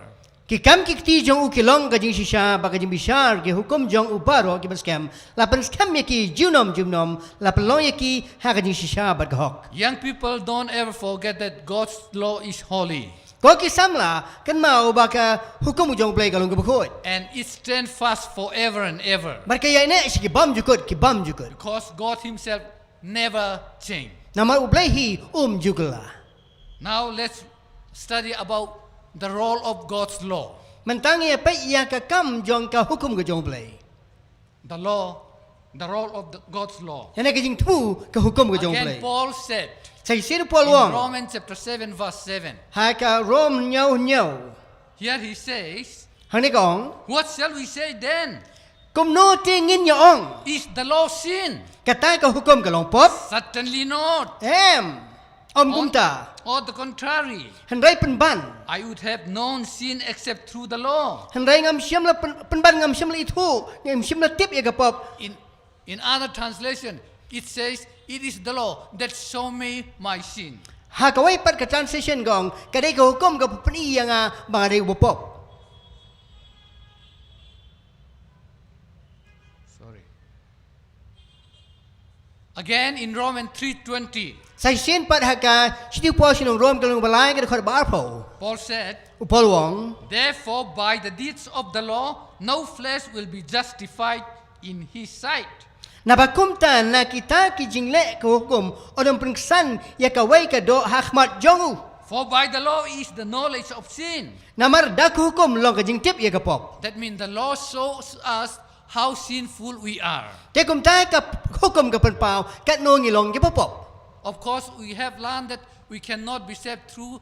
ki kam ki ti jong u ki long ka jing shisha ba ka jing bishar ki hukum jong u baro ki baskem la pen skam ye ki junom la pen long ye ki ha ka jing shisha ba ka hok Young people, don't ever forget that God's law is holy ko ki samla kan mau ba ka hukum jong play ka long ka bkhoi and it stands fast forever and ever bar ka ye ne si ki bam jukut because God himself never changed. nama u play hi jukla Now let's study about the role of God's law. mentang ye pe ya ka kam jong ka hukum ka jong play The law, the role of God's law. yana ka jing tu ka hukum ka jong Again, play Paul said sai sir pol in wong Romans chapter 7, verse 7. ha ka rom nyau Here he says, hane kong what shall we say then? kum no tingin ya ong Is the law sin? kata ka hukum ka long pop Certainly not. Kumta On the contrary, Hendrai penban I would have known sin except through the law. Hendrai ngam siam la penban ngam siam la itu ngam siam la tip ya ka pop In other translation, it says, it is the law that show me my sin. ha ka wai pat ka translation gong ka dai ka hukum ka peni yang bang dai bo pop Sorry. Again, in Romans 3:20, sai sin pat ha ka situ po sinong rom ka long balai ka khot bar po Paul said, upol wong therefore, by the deeds of the law, no flesh will be justified in his sight. na bakumta na kita ki jingle ka hukum odong pengsan ya ka wai ka do hakmat jongu For by the law is the knowledge of sin. namar da ka hukum long ka jing tip ya ka pop That means the law shows us how sinful we are. te kum ta ka hukum ka penpau ka no ngilong ka pop Of course, we have learned that we cannot be saved through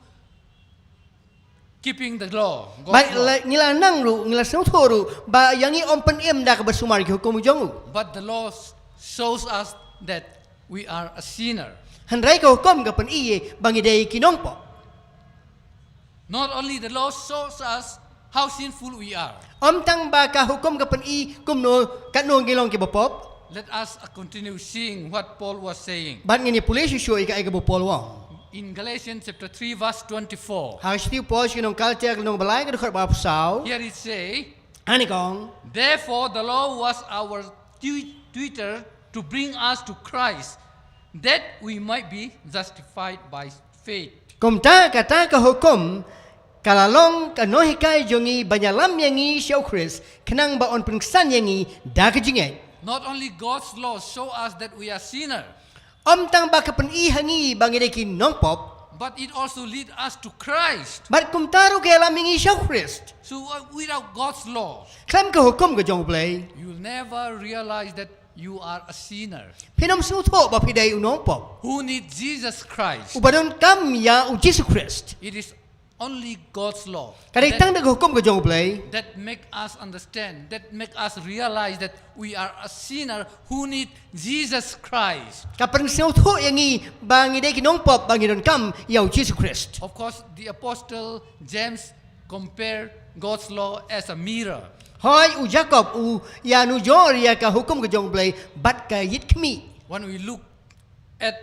keeping the law. God's ba law. ngila nang ru ngila sno thoru ba yang ni om pen em da ka bersumar ki hukum jongu But the law shows us that we are a sinner. Hendrai ka hukum ka pen iye bangi dai kinong po Not only the law shows us how sinful we are. om tang ba ka hukum ka pen i kum no ka no ngilong ki bopop Let us continue seeing what Paul was saying. ban ngini pulis shu i ka ai ka bopol wong In Galatians chapter 3 verse 24. ha stiu po sinong kalter nong balai ka khot ba psau Here it say, ani kong therefore the law was our tutor to bring us to Christ, that we might be justified by faith. kum ta kata ka hukum kalalong ka no hikai jongi banyalam yangi syau Chris kenang ba on pengsan yangi da ka jingai Not only God's law show us that we are sinner, om tang ba ka pen i hangi bangi dai kinong pop but it also lead us to Christ. bat kum taru ke lam yangi syau Chris So without God's law, klam ka hukum ka jong play you will never realize that you are a sinner Pinom su tho ba pidai unong pop. who need Jesus Christ. Ubadon kam ya u Jesus Christ. It is only God's law Kadai tang dag hukum ka jong play. that make us understand, that make us realize that we are a sinner who need Jesus Christ. Kapan su tho yangi bangi dai kinong pop bangi don kam ya u Jesus Christ. Of course, the apostle James compared God's law as a mirror. Hoi u Jacob u ya nu jor ya ka hukum ka jong play bat ka yit kmi. When we look at,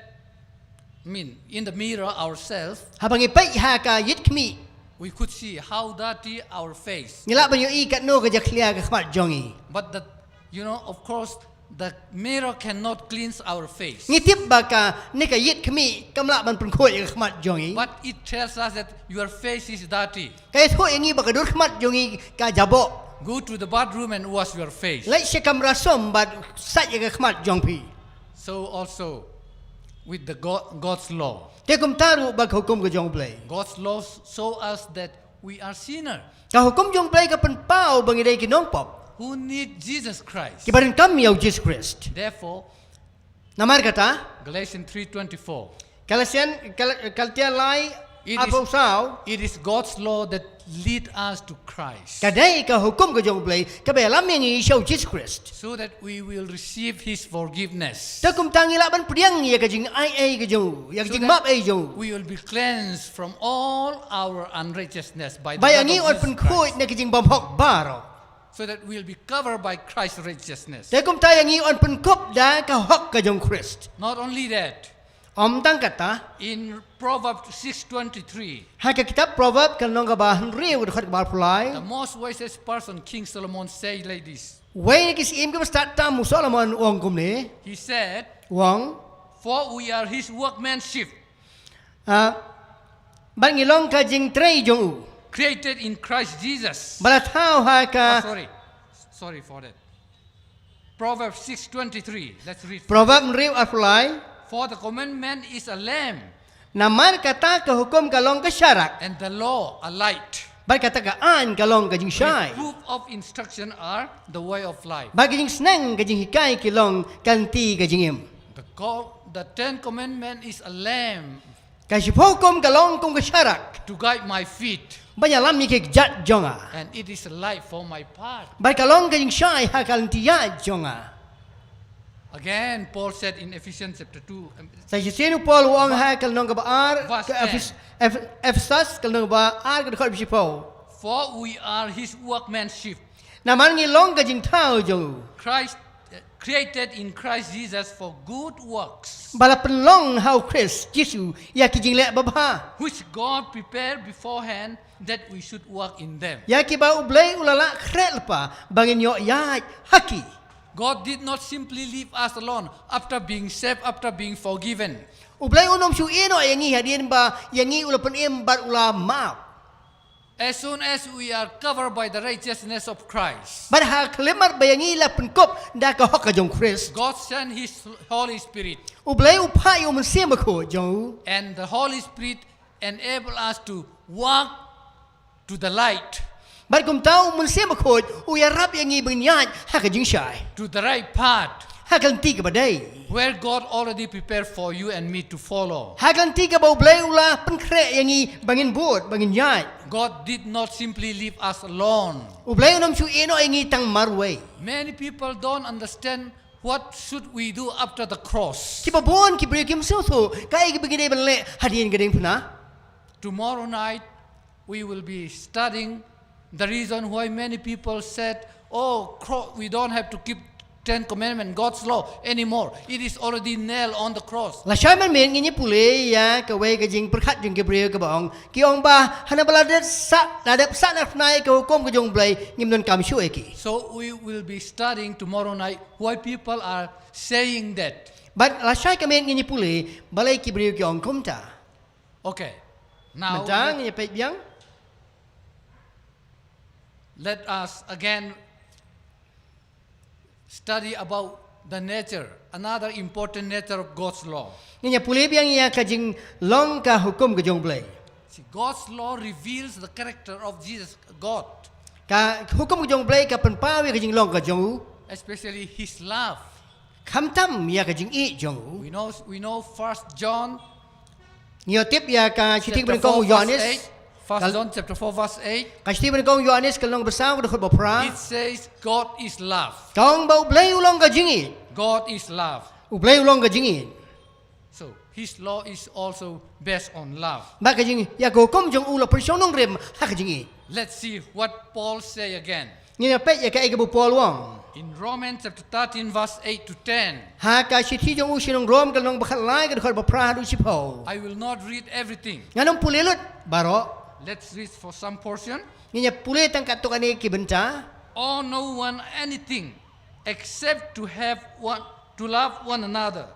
in the mirror ourselves, Habangi pai ha ka yit kmi. we could see how dirty our face. Ngila ban yo i kat no ka jaklia ka khmat jongi. But of course, the mirror cannot cleanse our face. Ngitip ba ka ni ka yit kmi kamla ban pun khoi ka khmat jongi. But it tells us that your face is dirty. Kai tho yangi ba ka dur khmat jongi ka jabo. Go to the bathroom and wash your face. Lai se kam rasom bat sat ya ka khmat jong pi. So also, with the God's law. Te kum taru ba hukum ke jong blai. God's law show us that we are sinner Ka hukum jong blai ka pen pau bang idai ki nong pop. who need Jesus Christ. Ki barin kam yau Jesus Christ. Therefore, Namar kata Galatians 3:24. kaltia lai It apa is- usau It is God's law that lead us to Christ, kadai ka hukum ke jong blai ka be lam yang i show Jesus Christ. so that we will receive His forgiveness. Te kum tangi la ban priang ya ka jing ai ke jong ya So jing that map ai jong. we will be cleansed from all our unrighteousness by the Bayangi blood on of pen Jesus khoi Christ, na ki jing bam hok baro. so that we will be covered by Christ's righteousness. Te kum tayangi on pen kop da ka hok ka jong Christ. Not only that, Om tang kata in Proverbs 6:23, ha ka kitab proverb kan nong ka ba riu de khot ba pulai. the most wisest person, King Solomon, said like this. Wei ki sim ka start tam mu Solomon wong kum ni. He said, Wong "For we are His workmanship, ban ngilong ka jing trei jong u. created in Christ Jesus." Bala thau ha ka Sorry for that. Proverbs 6:23. Let's read. proverb riu pulai. For the commandment is a lamp, Namar kata ka hukum ka long ka syarak. and the law a light. Bar kata ka an ka long ka jing syai. Proof of instruction are the way of life. Bagi jing senang ka jing hikai ki long kanti ka jing im. The Ten Commandment is a lamp Ka si hukum ka long kung ka syarak. to guide my feet, Banyak lam ni ke jat jonga. and it is a light for my path. Bar ka long ka jing syai ha ka lanti ya jonga. Again, Paul said in Ephesians chapter 2, Sa si sinu Paul wong ha ka long ka ba ar Verse ka 10. Efesas ka long ba ar ka khot bi Paul. For we are His workmanship, Naman ngi long ka jing thau jong. Christ created in Christ Jesus for good works, Bala penlong hau Chris Jesu ya ki jing le ba ba. which God prepared beforehand that we should walk in them. Ya ki ba ublai ulala kret lepa bangin yo ya haki. God did not simply leave us alone after being saved, after being forgiven. Ublai unom su ino yangi hadin ba yangi ulapan im bat ula maaf. As soon as we are covered by the righteousness of Christ, Bat ha kelemar bayangi la penkop da ka hok ka jong Chris. God sent His Holy Spirit, Ublai upai um sim ko jong. and the Holy Spirit enable us to walk to the light, Bat kum tau mun sim ko u ya rap yangi benyat ha ka jing syai. to the right path, Ha kan ti ka badai. where God already prepared for you and me to follow. Ha kan ti ka ba ublai ula penkre yangi bangin bot bangin yat. God did not simply leave us alone. Ublai unom su ino yangi tang marway. Many people don't understand what should we do after the cross. Ki ba bon ki bri kim so so kai ki begini ben le hadin gedeng puna. Tomorrow night, we will be studying the reason why many people said, "Oh, we don't have to keep Ten Commandments, God's law anymore. It is already nailed on the cross." La syai man men ngi pule ya ka wei ka jing perkhat jing ke bri ka baong. Ki ong ba hana bala det sa na det sa na nai ka hukum ka jong blai ngim non kam shu ki. So we will be studying tomorrow night why people are saying that. But la syai ka men ngi pule balai ki bri ki ong kum ta. Okay, now Mentang ngi pe biang. let us again study about the nature, another important nature of God's law. Ngi pule biang ya ka jing long ka hukum ka jong blai. See, God's law reveals the character of Jesus, God, Ka hukum ka jong blai ka pen pawi ka jing long ka jong. especially His love. Kham tam ya ka jing i jong. We know 1 John Ngi tip ya ka chiting chapter ben kong 4 verse Yohanes. 8. 1 John chapter 4 verse 8. Ka chiting ben kong Yohanes ka long besau ka khot ba pra. It says God is love. Kong ba ublai ulong ka jing i. God is love. Ublai ulong ka jing i. So His law is also based on love. Ba ka jing ya ko kom jong ula persong nong rem ha ka jing i. Let's see what Paul say again. Ngi na pe ya ka ai ka bu pol wong. In Romans chapter 13 verse 8 to 10. Ha ka chithi jong u sinong rom ka long ba khat lai ka khot ba pra du si po. I will not read everything. Nganong pulilut baro. Let's read for some portion. Ngi ya pule tang ka to ani ki benta. Owe no one anything except to love one another.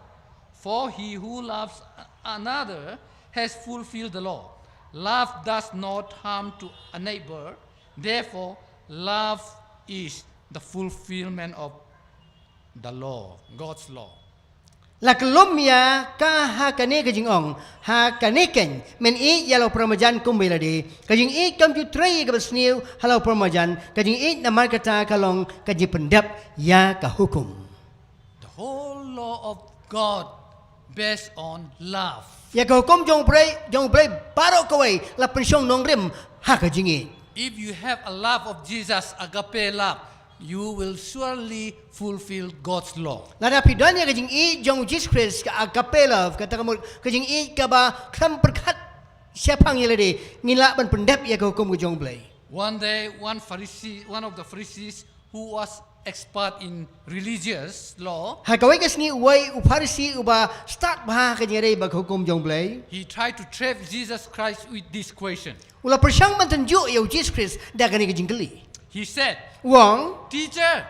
For he who loves another has fulfilled the law. Love does not harm to a neighbor. Therefore, love is the fulfillment of the law, God's law. La kelomia ka ha kane kajing ong ha kane ken men I yalo permajan kumbelade kajing I kam ju trai ka basniu halau permajan kajing I namar kata kalong kajing pendap ya ka hukum. The whole law of God based on love. Ya ka hukum jong play barok kawai la pensiong nong rim ha kajing I. If you have a love of Jesus, agape love, you will surely fulfill God's law. Lada pidan ya kajing I jong Jesus Christ ka agapela kata kamu kajing I ka ba kam perkat siapang yelade ngila ban pendap ya ka hukum jong play. One day, one of the Pharisees who was expert in religious law, Ha kawai kasni wai uparisi uba start bah kajing re ba hukum jong play. he tried to trap Jesus Christ with this question. Ula persang man tunjuk ya Jesus Christ da kani kajing keli. He said, Wang "Teacher,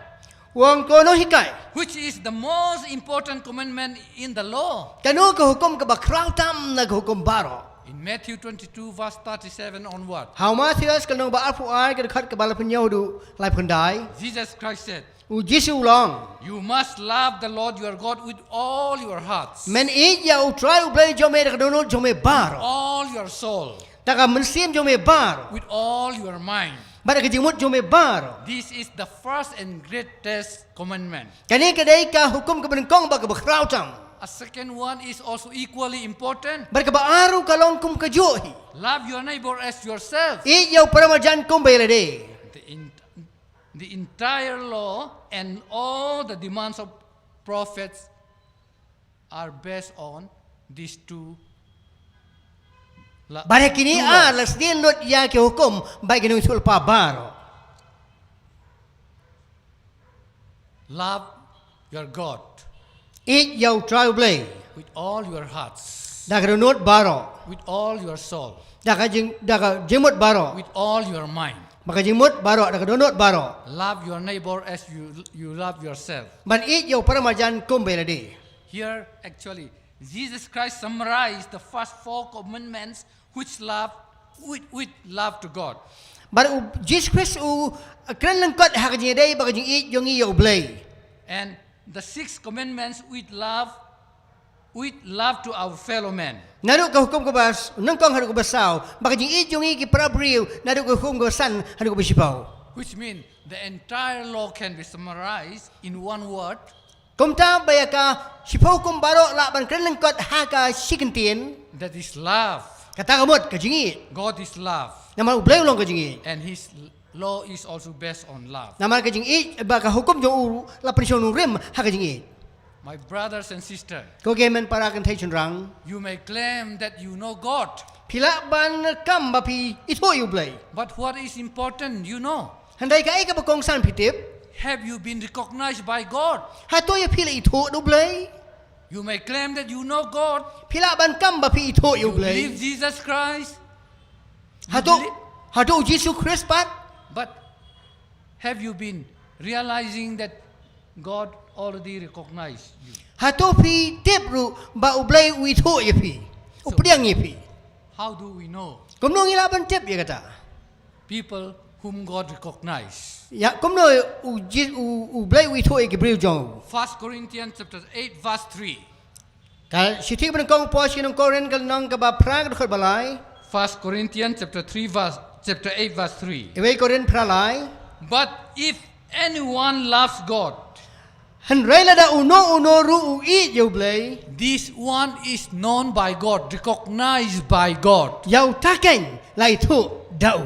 ko no hikai. which is the most important commandment in the law?" Kanu ka hukum ka ba krautam na ka hukum baro. In Matthew 22, verse 37 onward, How Matthias kanong ba apu ai ka khat ka bala penyo du lai pendai. Jesus Christ said, U Jesu long. "You must love the Lord your God with all your hearts, Men I ya u try u play jome ka dono jome baro. all your soul, Taka mensim jome baro. with all your mind. Bada ka jimut jome baro. This is the first and greatest commandment. Kani kadai ka hukum ka benengkong ba ka ba krautam. A second one is also equally important. Barka ba aru kalong kum ka johi. Love your neighbor as yourself. I ya paramajan kum bailade. The entire law and all the demands of prophets are based on these two. Bare kini las din lot ya ke hukum bai kini usul pa baro. Love your God I ya try play. with all your hearts, Da ka not baro. with all your soul, Da ka jimut baro. with all your mind. Maka jimut baro da ka donot baro. Love your neighbor as you love yourself. Ban I ya paramajan kum bailade. Here, actually, Jesus Christ summarized the first 4 commandments which love with love to God. Bar Jesus Christ kran langkot ha ka jidai ba ka jing I jong I ya play. And the 6 commandments with love to our fellow men. Nado ka hukum ka bas, nang kong hadu ka basaw, baka jing I jong I ki prabriu, nado ka hukum ka san hadu ka basipaw. Which means the entire law can be summarized in one word. Kumta baya ka sipaw kum baro la ban kran langkot ha ka sikentin, That is love. kata ka mot ka jing I. God is love. Namal ublay ulong ka jing I. And His law is also based on love. Namal ka jing I baka hukum jong uru la pensiong nung rim ha ka jing I. My brothers and sisters, Ko gemen para kan thai chun rang. you may claim that you know God. Pila ban kam ba pi ito ublay. But what is important, you know? Handai ka ai ka bakong san pitip. Have you been recognized by God? Hato ya pila ito ublay. You may claim that you know God. Pila ban kam ba pi ito You ublay. believe Jesus Christ. Hato Jesus Christ pat. But have you been realizing that God already recognized you? Hato pi tepru ba ublay uito ya pi. Upriang ya pi. How do we know? Kumno ilaban tep ya kata. People whom God recognized. Ya kumno ublay uito ya kibriu jong. 1 Corinthians chapter 8 verse 3. Kal sitik ban kong pos kinong koren kal nang ka ba prang khot balai. 1 Corinthians chapter 8 verse 3. Ewe koren pralai. But if anyone loves God, Hanray la da uno ru I ya ublay. this one is known by God, recognized by God. Yau taken la itu dau.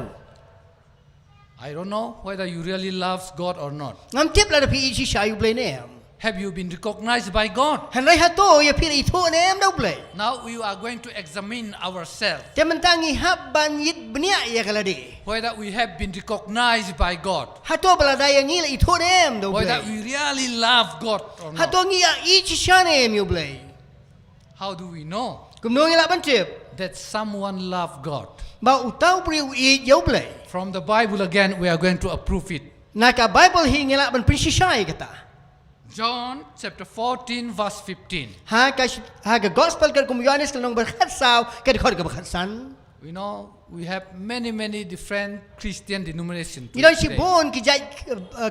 I don't know whether you really love God or not. Ngam tip la da pi ichi sha ublay ne. Have you been recognized by God? Hanray hato ya pi itu ne da ublay. Now we are going to examine ourselves Tementangi hab ban yit benia ya kalade. whether we have been recognized by God, Hato balada yang ngila itu ne da whether ublay. we really love God or not. Hato ngia ichi sha ne ublay. How do we know Kumno ngila ban tip. that someone loved God? Ba utau priu I ya ublay. From the Bible again, we are going to approve it. Naka Bible hi ngila ban prinsisai kata. John chapter 14 verse 15. Ha ka gospel ka kum Yohanes ka nong berkhat saw ka khot ka berkhat san. We know we have many different Christian denominations Ilan si today. bon ki jai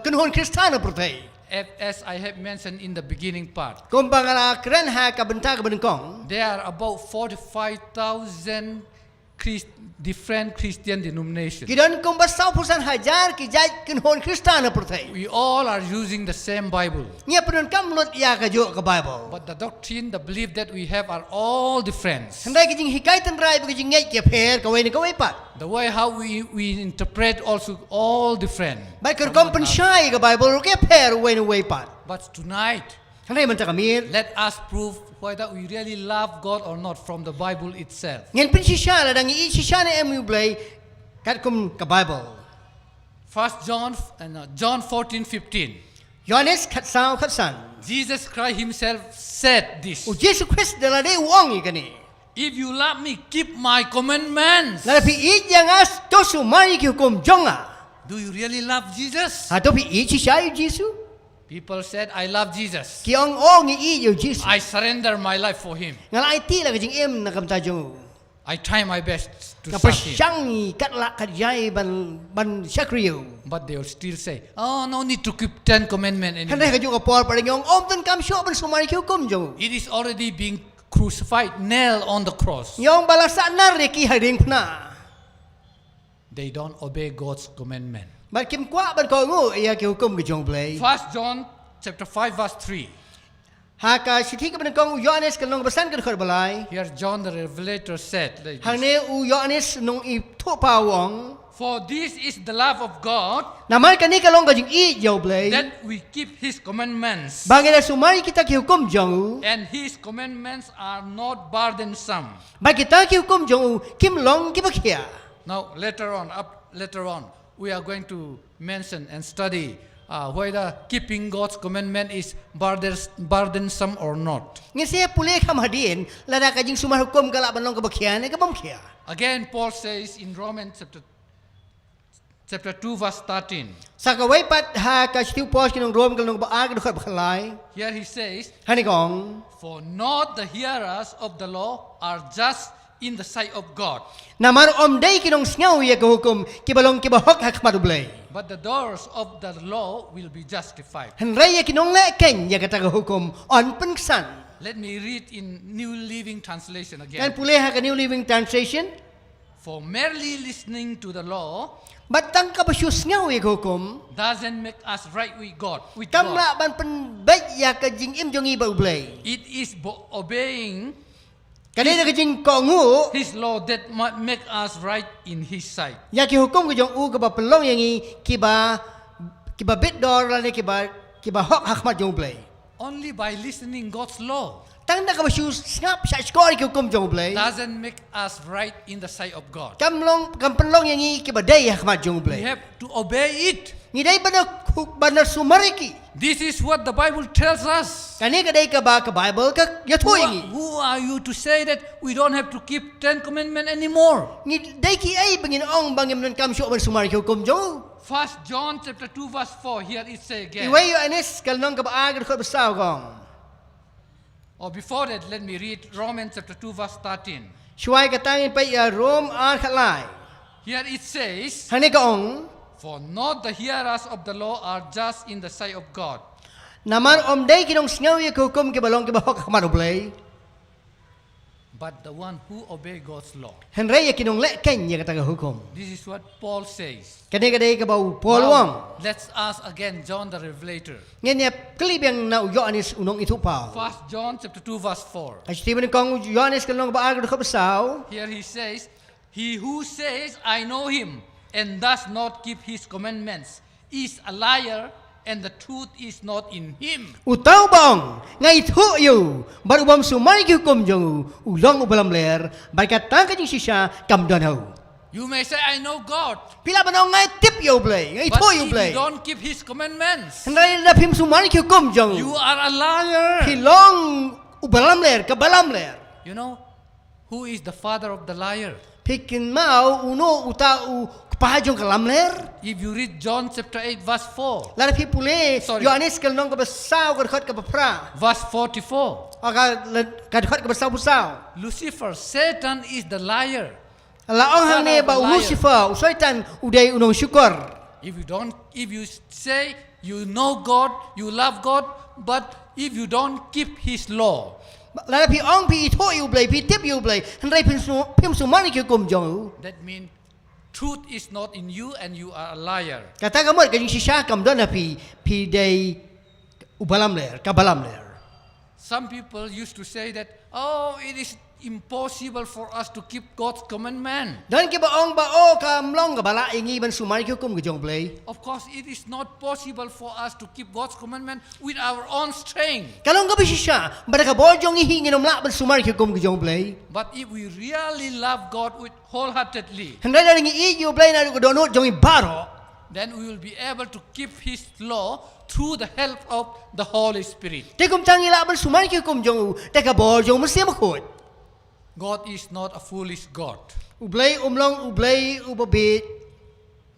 kunhon Kristana protai. as I have mentioned in the beginning part, Kung bangala keren ha ka benta ka benengkong. there are about 45,000 different Christian denominations. Kidon kung basau pusan hajar ki jai kinhon Kristana pertai. We all are using the same Bible. Nya penun kam lot ya ka jo ka Bible. But the doctrine, the belief that we have are all different. Handai ki jing hikai tan rai ki jing ngai ke pher ka wei ni ka wei pat. The way how we interpret also all different. Bai ker kom pen shai ka Bible ke pher wei ni wei pat. But tonight, Handai man ta kamir. let us prove whether we really love God or not from the Bible itself. Ngen pen shisha la dang i shisha ne emu blai kat kum ka Bible. First John John 14:15. Yohanes kat sao kat san. Jesus Christ himself said this. U Jesus Christ dala de wong i kani. If you love me, keep my commandments. La pi i yang as to su mai ki hukum jonga. Do you really love Jesus? Ha to pi i shisha i Jesus. People said, I love Jesus. Ki ong ong i yo Jesus. I surrender my life for him. Ngal ai ti la ka jing em na kam ta jong. I try my best to Ka serve him. pasyang kat la kat jai ban syakriyo. But they will still say, oh, no need to keep 10 commandments Handai ka anymore. jo ka por pa ngong om tan kam syo ban sumari ki hukum jong. It is already being crucified, nailed on the cross. Yong balasa nar re ki haring pna. They don't obey God's commandment. Bat kim kwa ban ko ngu iya ki hukum ki jong blai. 1 John chapter 5 verse 3. Ha ka sithi ka ban kong Yohanes ka long basan ka khor balai. Here John the Revelator said, like Hang this, ne u Yohanes nong i thu pa wong. for this is the love of God, Namal ka ni ka long ka jing i yo blai. that we keep his commandments. Bangin na sumari kita ki hukum jong. And his commandments are not burdensome. Ba kita ki hukum jong kim long ki bakhia. Now later on, we are going to mention and study whether keeping God's commandment is burdensome or not. Ngi se pule kham hadin lada ka jing sumar hukum ka la ban long ka bakhia ne ka bam khia. Again, Paul says in Romans chapter 2 verse 13. Sa ka wei pat ha ka sithi pos ki nong rom ka long ba a ka khor bakhlai. Here he says, Hani kong for not the hearers of the law are just in the sight of God, namar om dai ki nong sngaw ya ka hukum ki balong ki bahok hak madu blai. but the doers of the law will be justified. Han rai ya ki nong le ken ya ka ta ka hukum on pengsan. Let me read in New Living Translation Kan again. pule ha ka New Living Translation. For merely listening to the law Batang ka basyo sngaw ya ka hukum. doesn't make us right with God. Kam la ban pen bai ya ka jing im jong i ba blai. It is obeying Kadai ka jing ko ngu His law that might make us right in His sight. ya ki hukum ka jong u ka ba pelong yang i ki ba bit dor la ne ki ba hok hak mat jong blai. Only by listening God's law Tang na ka basyo snap sa skor ki hukum jong blai. doesn't make us right in the sight of God. Kam pelong yang i ki ba dai hak mat jong We blai. have to obey it. Ni dai bana sumariki. This is what the Bible tells us. Kani kadai ka ba ka Bible ka ya Who thoi are, ni. who are you to say that we don't have to keep 10 commandments anymore? Ni dai ki ai bangin ong bangin nan kam syo ban sumariki hukum jong. 1 John chapter 2 verse 4, here it says again. Iway yo anis kal nong ka ba agad ko basaw gong. Or before that, let me read Romans chapter 2 verse 13. Shuai ka tangin pa ya Rom ar khalai. Here it says, Hani ka ong for not the hearers of the law are just in the sight of God, naman om dai kinong sngaw ya ka hukum ki balong ki bahok hak mat blai. but the one who obey God's law. Henry ya kinong le ken ya ka taga hukum. This is what Paul says. Kani kadai ka ba Paul Now, wong. let's ask again John the Revelator. Ngen ya klib yang na yo anis unong itu pa. 1 John chapter 2 verse 4. Ay Stephen kong yo anis kal nong ba agad ko basaw. Here he says, he who says, I know him, and does not keep his commandments, is a liar, and the truth is not in him. Utaw bang ngai thu yu baru bam sumai ki hukum jong ulong ubalam ler barkat tang ka jing sisa kam don ho. You may say, I know God, Pila ba nong ngai tip yo blai ngai but thu yu if blai. you don't keep his commandments, Henry na phim sumai ki hukum jong. you are a liar. Hilong ubalam ler ka balam ler. You know, who is the father of the liar? Pikin mau uno utau pahajong kalam ler. If you read John chapter 8 verse 4, Lara pi pule Sorry. Yohanes kal nong ka basaw ka khot ka pra. verse 44, Aka ka khot ka basaw busaw. Lucifer, Satan is the liar. Laong hang ne Father of ba the liar. Lucifer usaitan uday unong syukur. If you say you know God, you love God, but if you don't keep His law, แล้วพี่อ้องพี่โทษอยู่เบลพี่ทิพอยู่เบลฮันไรพิมสุมานี่คือกลมจง that means truth is not in you and you are a liar. กะตากะมดกะยิงชิชากำดอนนะพี่ได้อุบาลัมเลร์กะบาลัมเลร์ Some people used to say that, oh, it is impossible for us to keep God's commandment. ดอนกะบะองบะโอคำลองกะบาละอย่างงี้มันสุมานี่คือกลมกะจงเบล Of course, it is not possible for us to keep God's commandment with our own strength. กะลองกะบิชิชาบะดะกะบอจงอีหิงนมละมันสุมานี่คือกลมกะจงเบล But if we really love God with wholeheartedly, ฮันไรดาริงอีอยู่เบลนะก็โดนโนจงอีบาโร then we will be able to keep His law through the help of the Holy Spirit. แต่กุมจังอีละมันสุมานี่คือกลมจงแต่กะบอจงมันเสียมะโคด God is not a foolish God. อุเบลลองอุเบลอุบะเบ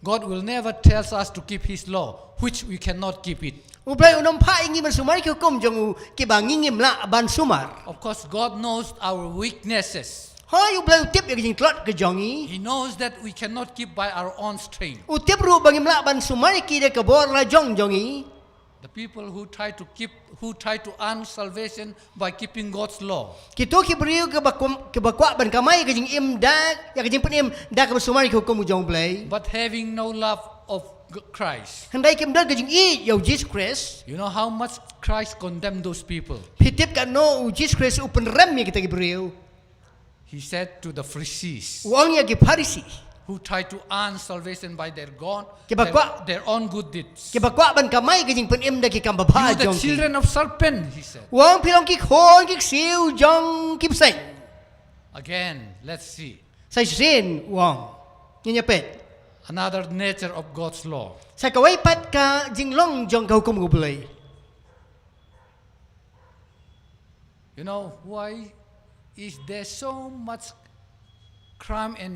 God will never tell us to keep His law, which we cannot keep it. อุเบลอุนมพะอย่างงี้มันสุมานี่คือกลมจงกิบางิงิมละบันสุมาร Of course, God knows our weaknesses. ฮออยู่เบลทิพอย่างยิงตลอดกะจงอี He knows that we cannot keep by our own strength. อุทิพรูบางอิมละบันสุมานี่กีเดกะบอละจงจงอี The people who try to earn salvation by keeping God's law. กิโตคิบริวกะบักวะบันกะไมกะจิงอิมดากอยากะจิงเปนอิมดากะสุมานี่คือกลมจงเบล But having no love of Christ. ฮันได้กิมเดินกะจิงอีอยู่จีสคริส You know how much Christ condemned those people? พิทิพกันโนอูจีสคริสอุปนเรมมีกิตะกิบริว He said to the Pharisees วองยากิพาริซี who try to earn salvation by their own good deeds. กิบักวะบันกะไมกะจิงเปนอิมดากิกัมบะพา You จ the ง children of serpent, he said. วองพี่ลองกิโคนกิซิวจงกิบเซง Again, let's see ใส่ซินวองนี่ยเป็ด another nature of God's law. ใส่กะไว้ปัดกะจิงลงจงกะหุกุมกุบเลย You know, why is there so much crime and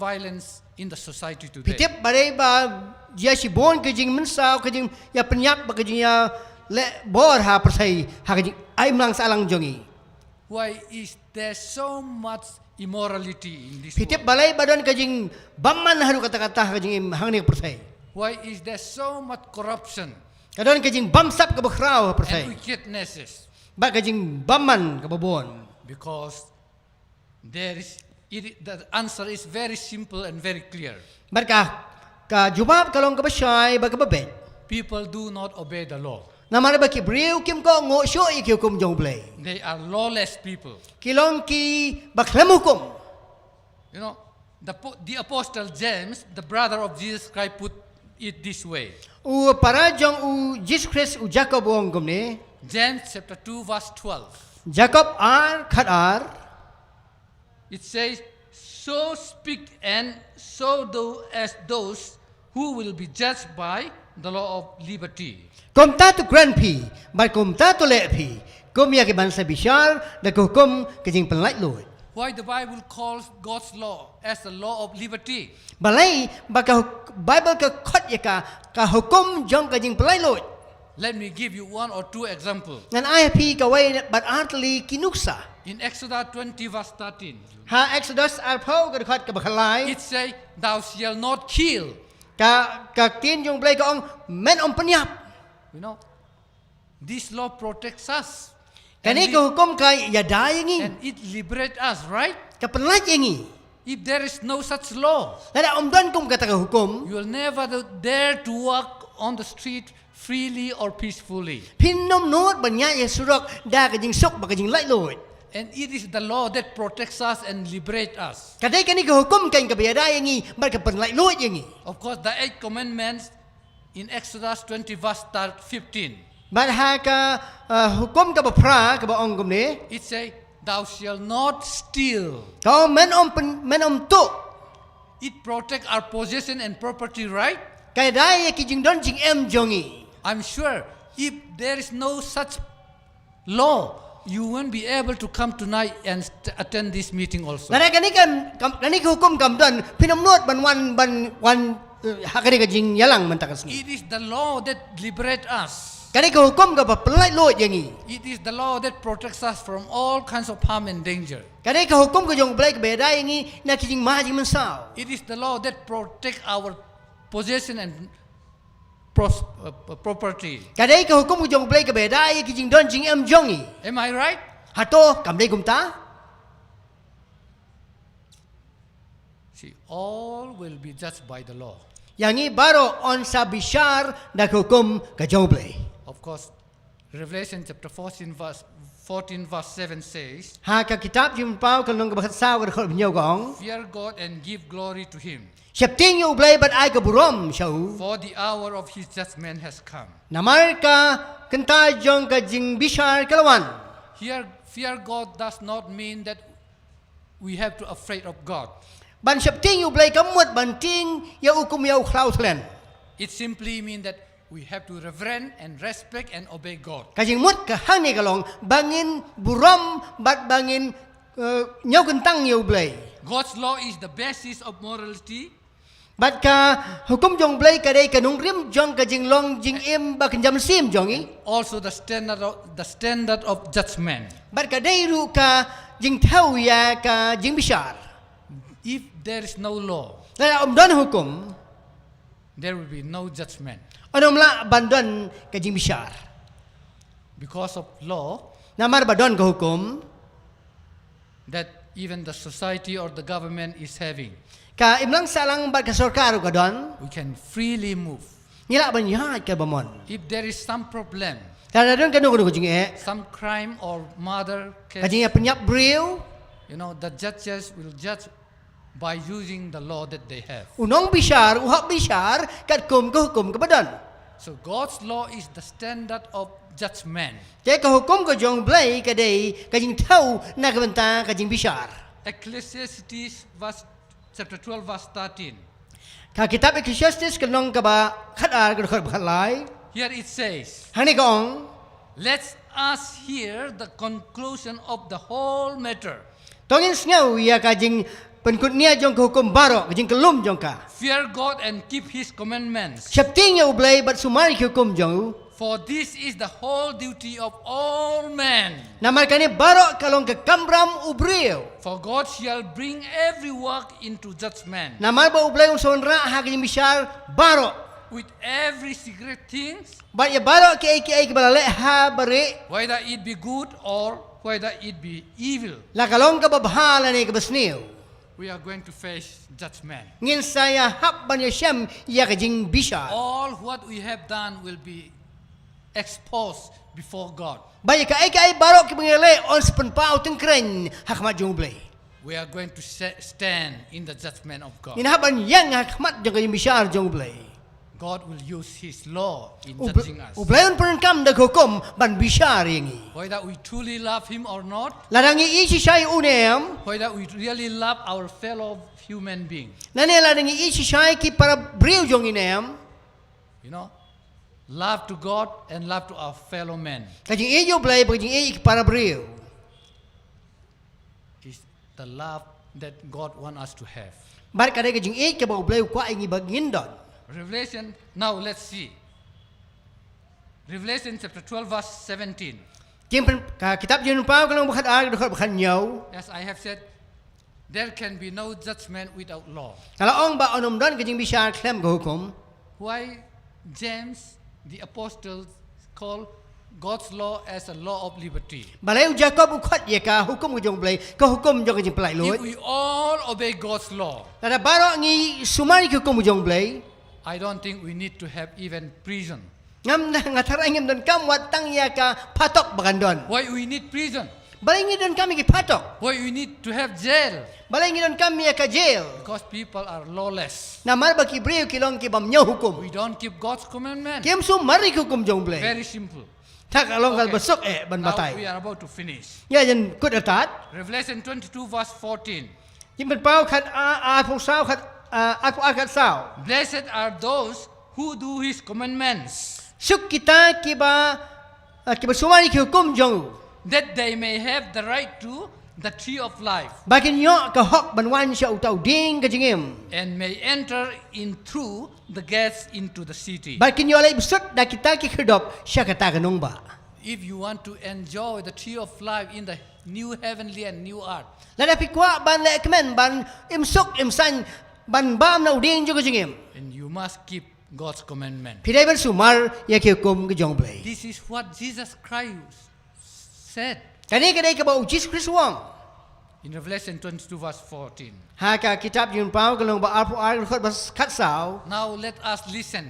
violence in the society พิทิ today? บะได้บายาชิบอนกะจิงมันสาวกะจิงยาปัญญักบะกะจิงยาและบอรหาประไสหากะจิงไอมลังสาลังจงอี Why is there so much immorality in this พิทิบ world? บะไลบะดอนกะจิงบัมมันharu kata-kataกะจิงหางนี่ประไส Why is there so much corruption กะดอนกะจิงบัมซับกะบะคราวประไส and wickednesses? บะกะจิงบัมมันกะบะบอน Because the answer is very simple and very clear. บัดกะจุบาบกะลองกะบะชัยบะกะบะเบ็ด People do not obey the law. นามาบะกิบริวกิมก็โงโชอีกิวกุมจงเบล They are lawless people. กิลองกีบักเลมุกุม You know, the apostle James, the brother of Jesus Christ, put it this way. อูปาราจงอูจิสคริสอูจาคอบวงกุมเน James chapter 2 verse 12. จาคอบอาร์ขัดอาร์ It says, so speak and so do as those who will be judged by the law of liberty. กุมตาตุแกรนพีบัดกุมตาตุเลพีกุมยากิบันซาบิชาร์ดะกุกุมกะจิงเป็นไลลอย Why the Bible calls God's law as the law of liberty? บะไลบะกะไบเบิลกะคอดยะกะฮุกุมจงกะจิงเป็นไลลอย Let me give you one or two examples. งั้นไอพีกะไว้บัดอาร์ตลีกินุกซา In Exodus 20 verse 13, ฮาเอ็กซ์โดสอาร์พาวกะคัดกะบะคลาย it says, thou shalt not kill. กะตีนจงเปลยกะองแม่นอมปัญญา You know, this law protects us. กะนี้กะฮุกุมกะอย่าได้อย่างงี้ And it liberates us, right? กะเป็นไลอย่างงี้ If there is no such law, แล้วอมดอนกุมกะตะกะฮุกุม you will never dare to walk on the street freely or peacefully. พินนมโนดบัญญาเยสุรกดากะจิงซกบะกะจิงไลลอย And it is the law that protects us and liberates us. กะได้กะนี้กะฮุกุมกันกะบ่ได้อย่างงี้บัดกะเป็นไลลอยอย่างงี้ Of course, the 8 commandments in Exodus 20 verse 15, บัดหากะฮุกุมกะบ่พรากะบ่องกุมเน it says, thou shalt not steal. กะแม่นอมเป็นแม่นอมตุ It protects our possession and property, right? กะได้ยะกิจิงดอนจิงเอ็มจงอี I'm sure if there is no such law, you won't be able to come tonight and attend this meeting also. แล้วกะนี้กะนี้ฮุกุมกำดอนพินนมโนดบันวันหากะนี้กะจิงยะหลังมันตะกะสง It is the law that liberates us. กะนี้กะฮุกุมกะบ่เป็นไลลอยอย่างงี้ It is the law that protects us from all kinds of harm and danger. กะนี้กะฮุกุมกะจงเปลยกะบ่ได้อย่างงี้นะกิจิงมาจิงมันซาว It is the law that protects our possession and property. Kadai ka hukum ku jong blai ka bedai ki jing don jing em jong i. Am I right? Hato kam dai kum ta. See, all will be judged by the law. Yang ni baro on sa bishar da ka hukum ka jong blai. Of course, Revelation chapter 14 verse 7 says, Ha ka kitab jim pau ka long ka bakhat sao ka khol bnyo gong. fear God and give glory to him, Siap ting yu blai bat ai ka burom shau. for the hour of his judgment has come. Namar ka kenta jong ka jing bishar kalawan. Here, fear God does not mean that we have to afraid of God. Ban siap ting yu blai ka mut ban ting ya hukum ya khlau thlen. It simply means that we have to reverence and respect and obey God. Ka jing mut ka hang ni ka long bangin burom bat bangin nyau kentang yu blai. God's law is the basis of morality Bat ka hukum jong blai ka dai ka nung rim jong ka jing long jing im ba kan jam sim jong i. also the standard of judgment. Bat ka dai ru ka jing thau ya ka jing bishar. If there is no law, La don hukum there will be no judgment. onom la bandon ka jing bishar. Because of law, Namar badon ka hukum that even the society or the government is having, ka imlang salang bat ka sarkar ka don. we can freely move. Nila ban yahat ka bamon. If there is some problem, Kada don ka nung ko jing e. some crime or murder Ka case, jing penyap briu. the judges will judge by using the law that they have. Unong bishar, uhak bishar, kat kum ka hukum ka badon. So God's law is the standard of judgment. Kaya ka hukum ka jong blai ka day ka jing thau na ka banta ka jing bishar. Ecclesiastes chapter 12 verse 13. Ka kitab Ecclesiastes ka nong ka ba khatar ka khat lai. Here it says, Hani ka ong let us hear the conclusion of the whole matter. tongin sngaw ya ka jing penkut nia jong ka hukum baro ka jing kelum jong ka. Fear God and keep his commandments. Syapting ya ublai bat sumari ka hukum jong. For this is the whole duty of all men. Namar kani baro kalong ka kambram ubriu. For God shall bring every work into judgment, Namar ba ublai ung sonra ha ka jing bishar baro. with every secret things, Bat ya baro ki ai balale ha bare. whether it be good or whether it be evil. La kalong ka babhala ni ka basniu. We are going to face judgment. Ngin saya hap ban ya syam ya ka jing bishar. All what we have done will be exposed before God. Baik ka ai baro ki bangele on sepen pau tengkren hakmat jong blai. We are going to stand in the judgment of God. Ina haban yang hakmat jong ka jing bishar jong blai. God will use his law in judging us. Ublai on pern kam da hukum ban bishar yangi. Whether we truly love him or not, Ladangi isi syai unem. whether we really love our fellow human being. Nane ladangi isi syai ki para briu jong inem. Love to God and love to our fellow men Ka jing iyo blai ba jing ki para briu. is the love that God wants us to have. Bar ka ka jing ka ba ublai kwa ingi bagin don. Revelation, now let's see. Revelation chapter 12 verse 17. Jing ka kitab jing pau kalong bakhat ar ka bakhat nyau. As I have said, there can be no judgment without law. Kalau ong ba onom don ka jing bishar klem ka hukum. Why James the apostle called God's law as a law of liberty? Balai Jacob ukhat ye ka hukum jong blai ka hukum jong ka jing pelai If lut. we all obey God's law, Nada baro ngi sumari ka hukum jong blai. I don't think we need to have even prison. Ngam na ngatara ngim don kam wat tang ya ka patok bagandon. Why we need prison? Balai ngi don kami ki patok. Why we need to have jail? Balai ngi don kami ya ka jail. Because people are lawless. Namar ba ki briu kilong ki bam nyaw hukum. We don't keep God's commandment. Kiem sumari ka hukum jong blai. Very simple. Tak along kal Okay. besok ban Now we batai. are about to finish. Ya jan kut atat. Revelation 22 verse 14. Jim ben pau khat a pau sao khat a khat sao. Blessed are those who do his commandments, Suk kita ki ba sumari ki hukum jong. that they may have the right to the tree of life, Bakin yo ka hok ban wan sya utau ding ka jingim. and may enter in through the gates into the city. Bakin yo alai besut da kita ki khedop sya kata kanong ba. If you want to enjoy the tree of life in the new heavenly and new earth, Lada pikwa ban le kemen ban imsuk imsan ban bam na uding jo ka jingim. and you must keep God's commandment. พี่ได้บรรสุมาร์ยาเกี่ยวกับกระจงเบลย์ This is what Jesus Christ said กันนี้ก็ได้กับอุจิสคริสต์วัง in Revelation 22 verse 14. หากคิดบยืนเปล่ากำลังบอกอาร์พูอาร์ก็บัสคัดสาว Now let us listen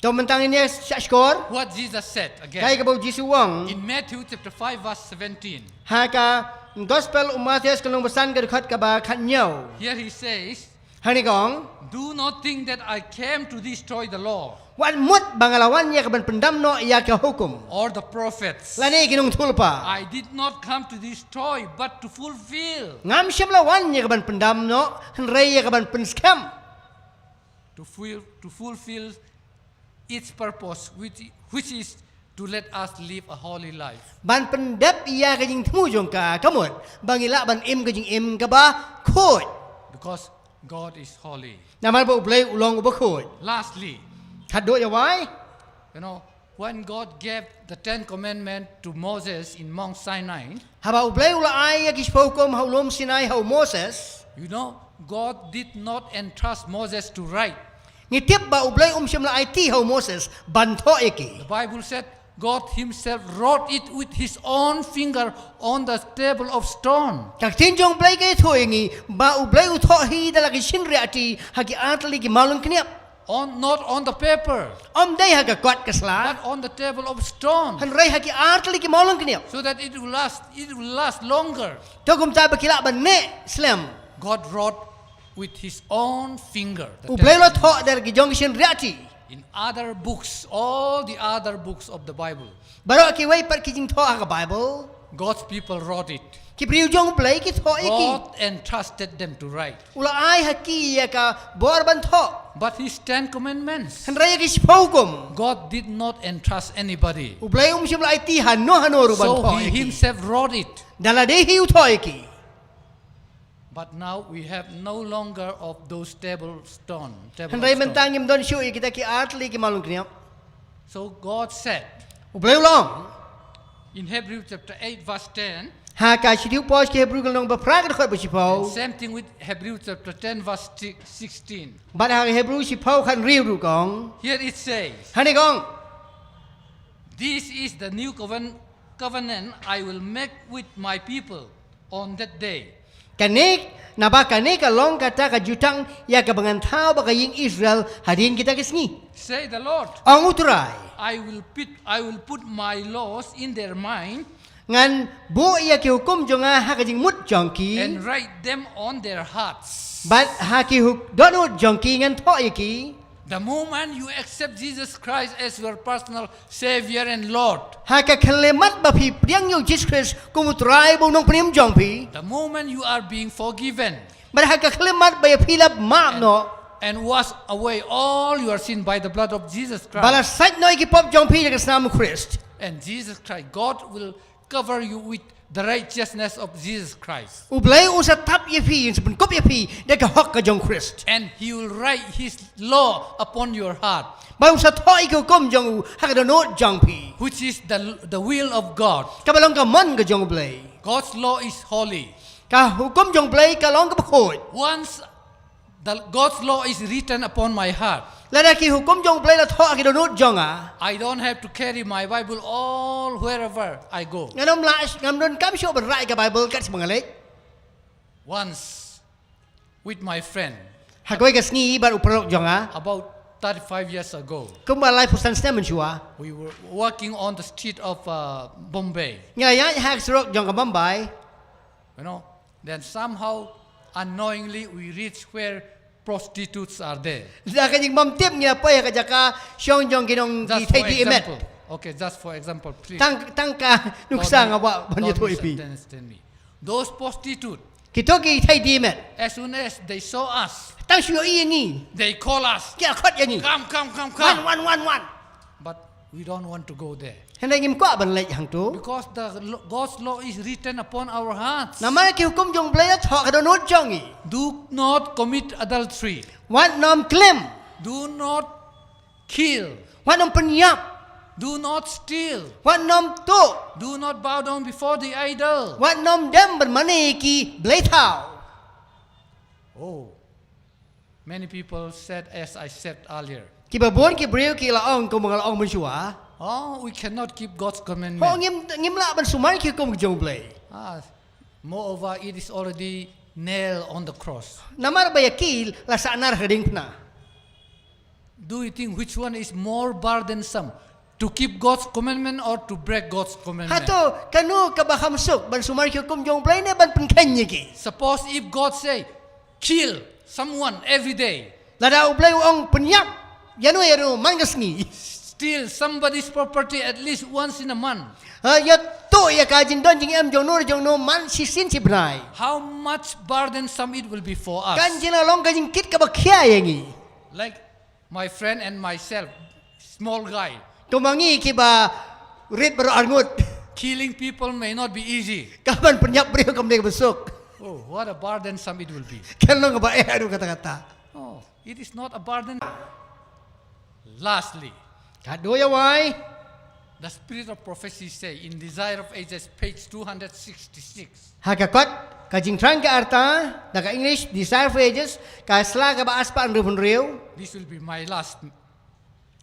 จอมมันตั้งนี้ชัชกอร์ what Jesus said ใคร again กับอุจิสวัง in Matthew chapter 5 verse 17. หากGospel umat Yesus kemang pesan ke dekat kaba kanyau. Here he says, Hani kong, do not think that I came to destroy the law wan mut bangalawan ya keban pendam no ya ke hukum. or the prophets. Lani kinung tulpa. I did not come to destroy but to fulfill. Ngam syam lawan ya keban pendam no, henrei ya keban penskam. To fulfill its purpose, which is to let us live a holy life. Ban pendap ya ke jing temu jongka kamut. Bangila ban im ke jing im ke ba khot. Because God is holy. Namal ba ublay ulong uba khot. Lastly, Khaddo ya wai. you know, when God gave the 10 Commandments to Moses in Mount Sinai, Haba ublay ula ay ya kispokom haulom Sinai hau Moses. you know, God did not entrust Moses to write. Ngitip ba ublay syam la IT hau Moses banto eki. The Bible said God himself wrote it with his own finger on the table of stone. Kak tinjong blay kay thoy ngi ba ublay utho hi dalagi sinriati hagi atli ki malung kniap. Not on the paper, Om day haga kwat kasla. but on the table of stone, Han ray hagi atli ki malung kniap. so that it will last longer. Tokum ta bakila ban ne slam. God wrote with his own finger. the Ublay lo Ten tho dar ki jong sinriati. In other books, all the other books of the Bible, Baro ki way par ki jing tho haga Bible. God's people wrote it. Ki priu jong blay ki tho eki. God entrusted them to write. Ula ay haki ya ka bor ban tho. But his 10 commandments, Han ray ki spokum. God did not entrust anybody. Ublay syam la IT hano ru ban So tho he eki. himself wrote it. Dala de hi utho eki. But now we have no longer of those table stone. Han ray mentang yim don shu kita ki atli ki malung kniap. So God said Ublay long. in Hebrews chapter 8 verse 10, Haka sidiu pos ke Hebrew kalong baprak dekat bersipau. same thing with Hebrews chapter 10 verse 16. Ban hak Hebrew sipau kan riu ru kong. Here it says, Hani kong. this is the new covenant I will make with my people on that day. Kanik nabakanik kalong kata ka jutang ya ka bangantau baka ying Israel hadin kita kesni. Say the Lord, Ang uturai. I will put my laws in their mind Ngan bu ya ki hukum jonga hak jing mut jongki. and write them on their hearts. Bat haki huk donut jongki ngan tho iki. The moment you accept Jesus Christ as your personal Savior and Lord, Haka kelemat bapi priang yu Jesus Christ kumuturai bu nong prim jongpi. the moment you are being forgiven Bat haka kelemat baya pilap maaf no. and wash away all your sin by the blood of Jesus Christ. Bala sait noi ki pop jongpi dekat nama Christ. And Jesus Christ, God will cover you with the righteousness of Jesus Christ. Ublay usa tap ye pi sebun kop ye pi dekat hok ka jong Christ. And He will write His law upon your heart, Ba usa thoi ki hukum jong hak donut jong pi. which is the will of God. Kabalong ka mon ka jong blay. God's law is holy. Ka hukum jong blay ka long ka bakot. Once God's law is written upon my heart, Lada ki hukum jong blay la tho ki donut jong a. I don't have to carry my Bible all wherever I go. Nganom la ngam don kam syo berai ka Bible kat semangalek. Once with my friend Hakoi ka sni bar uprok jong a. about 35 years ago, Kumba lai pusan stem chua. we were walking on the street of Bombay. Nga ya hak surok jong ka Mumbai. You know, then somehow unknowingly we reach where prostitutes are there. Da ka jing mam tip nya pa ya ka jaka syong jong kinong ki Just thai for di emet. example. Okay, just for example, please. Tang ka nuksa nga wa banyo to ipi. Understand me. Those prostitutes, Kito ki thai di emet. as soon as they saw us, Tang syo i ni. they call us, Kia khot ya ni. come, come, come, come. One. But we don't want to go there. Hendak ngim kwa ban lek hang tu. Because God's law is written upon our hearts. Nama ki hukum jong blay tho ka donut jong i. Do not commit adultery. Wan nom klem. Do not kill. Wan nom penyap. Do not steal. Wan nom tu. Do not bow down before the idol. Wan nom dem ban mane ki blay thao. Oh, many people said, as I said earlier, Kiba bon ki breu ki la ong ko mga la ong mensua. Oh, we cannot keep God's Ho commandment. ngim la ban sumar ki ko jong blay. Moreover, it is already nailed on the cross. Namar ba yakil la sa anar hading na. Do you think which one is more burdensome? To keep God's commandment or to break God's commandment? Hato kanu ka ba hamsuk ban sumar ki ko jong blay ne ban penkanya ki. Suppose if God say, kill someone every day, Lada ublay ong penyap. Yanu mangas ni. steal somebody's property at least once in a month, Ya to ya ka jin don jing em jong no man si sin si bnai. how much burdensome it will be for us. Kan jin long ka jin kit ka ba khia yangi. Like my friend and myself, small guy, Tumangi ki ba rit baro arngut. killing people may not be easy. Kapan penyap breu kam dek besuk. Oh, what a burdensome it will be. Kan long ka ba anu kata-kata. Oh, it is not a burden. Lastly, Kado ya wai. the spirit of prophecy say in Desire of Ages, page 266. Hakakot kajing trang ka arta daga English Desire for Ages ka sla ka ba aspa ang rupun riu. This will be my last.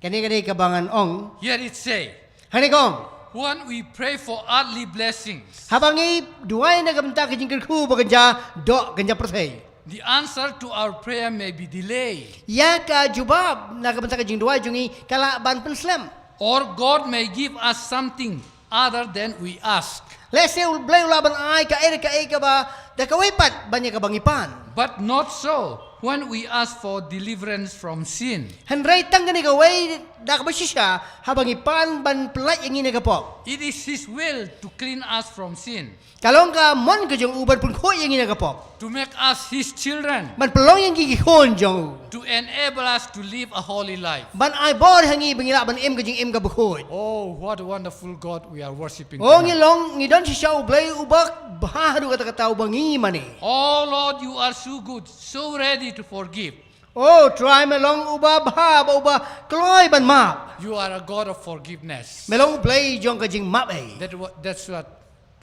Kani kabangan ong. Here it say, Hani kong. when we pray for earthly blessings, Habangi duay na kamta kajing kerku baganja do ganja perthai. the answer to our prayer may be delayed, Ya ka jubab na kamta kajing duay jungi kala ban penslam. or God may give us something other than we ask. Lese ulblay ulaban ay ka ka ba da kawipat banya kabangipan. But not so when we ask for deliverance from sin. Hanray tang gani kaway da kabasisya habangipan ban pelay yang ini kapok. It is His will to clean us from sin, Kalong ka mon ka jong uban pun ko yang ini kapok. to make us His children, Ban pelong yang gigihon jong. to enable us to live a holy life. Ban ay bor hangi bangila ban em ka jing em ka bukhod. Oh, what a wonderful God we are worshiping O tonight. ngilong ngidon siya ublay ubak bahado kata-kata ubangi mani. Oh Lord, you are so good, so ready to forgive. Oh, try melong uba bahab uba kloy ban map. You are a God of forgiveness. Melong ublay jong ka jing map eh. That's what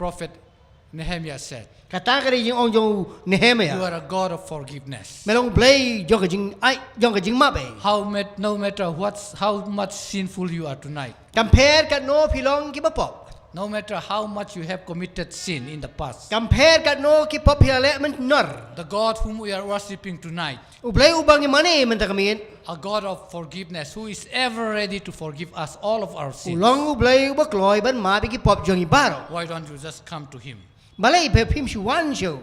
Prophet Nehemiah said. Kata ka jing ong jong You Nehemiah. are a God of forgiveness. Melong ublay jong ka jing ay jong ka jing map eh. No matter how much sinful you are tonight, Compare kat no pilong kibapop. no matter how much you have committed sin in the past, Compare kat no kipop hilale men nor. the God whom we are worshiping tonight, Ublay ubang mani men takamit. a God of forgiveness who is ever ready to forgive us all of our sins. Ulong ublay uba kloy ban mapi kipop jong ibaro. Why don't you just come to Him? Balay pepim siwan show.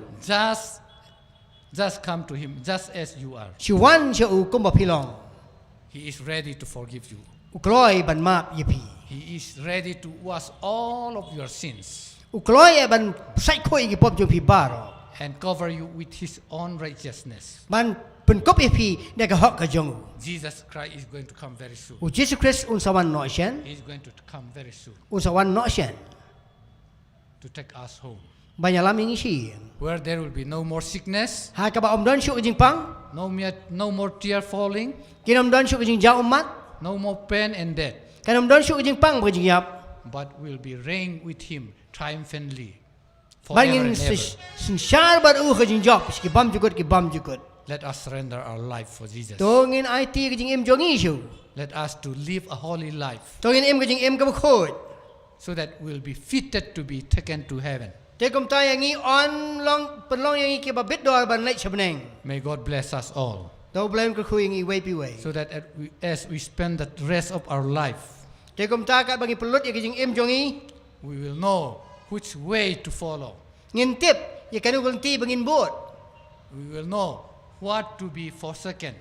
Just come to Him, just as you are. Siwan show kumba pilong. He is ready to forgive you. Ukloy ban map yepi. He is ready to wash all of your sins Ukloy ban psycho kipop jong pibaro. and cover you with His own righteousness. Ban penkop yepi daga hok ka jong. Jesus Christ is going to come very soon. U Jesus Christ unsawan no shen. He is going to come very soon Unsawan no shen. to take us home, Banyalam yang isi. where there will be no more sickness, Ha ka ba omdon syuk jing pang. no more tear falling, Kinom don syuk jing jauh umat. no more pain and death, Kanam don syuk jing pang ba jing yap. but will be reign with Him triumphantly forever Bangin and ever. sin syar bar ka jing job. Ki bam jukut. Let us surrender our life for Jesus. Tongin IT ka jing em jong isu. Let us to live a holy life Tongin em ka jing em ka bukhod. so that we'll be fitted to be taken to heaven. Te kom ta yang i on long penlong yang i ki ba bit dor ban lek sebeneng. May God bless us all Tau blame ka khu yang i way pi way. so that as we spend the rest of our life, Te kom ta ka bangi pelut ya ka jing em jong i. we will know which way to follow. Ngin tip ya kanu kul ti bangin bot. We will know what to be forsaken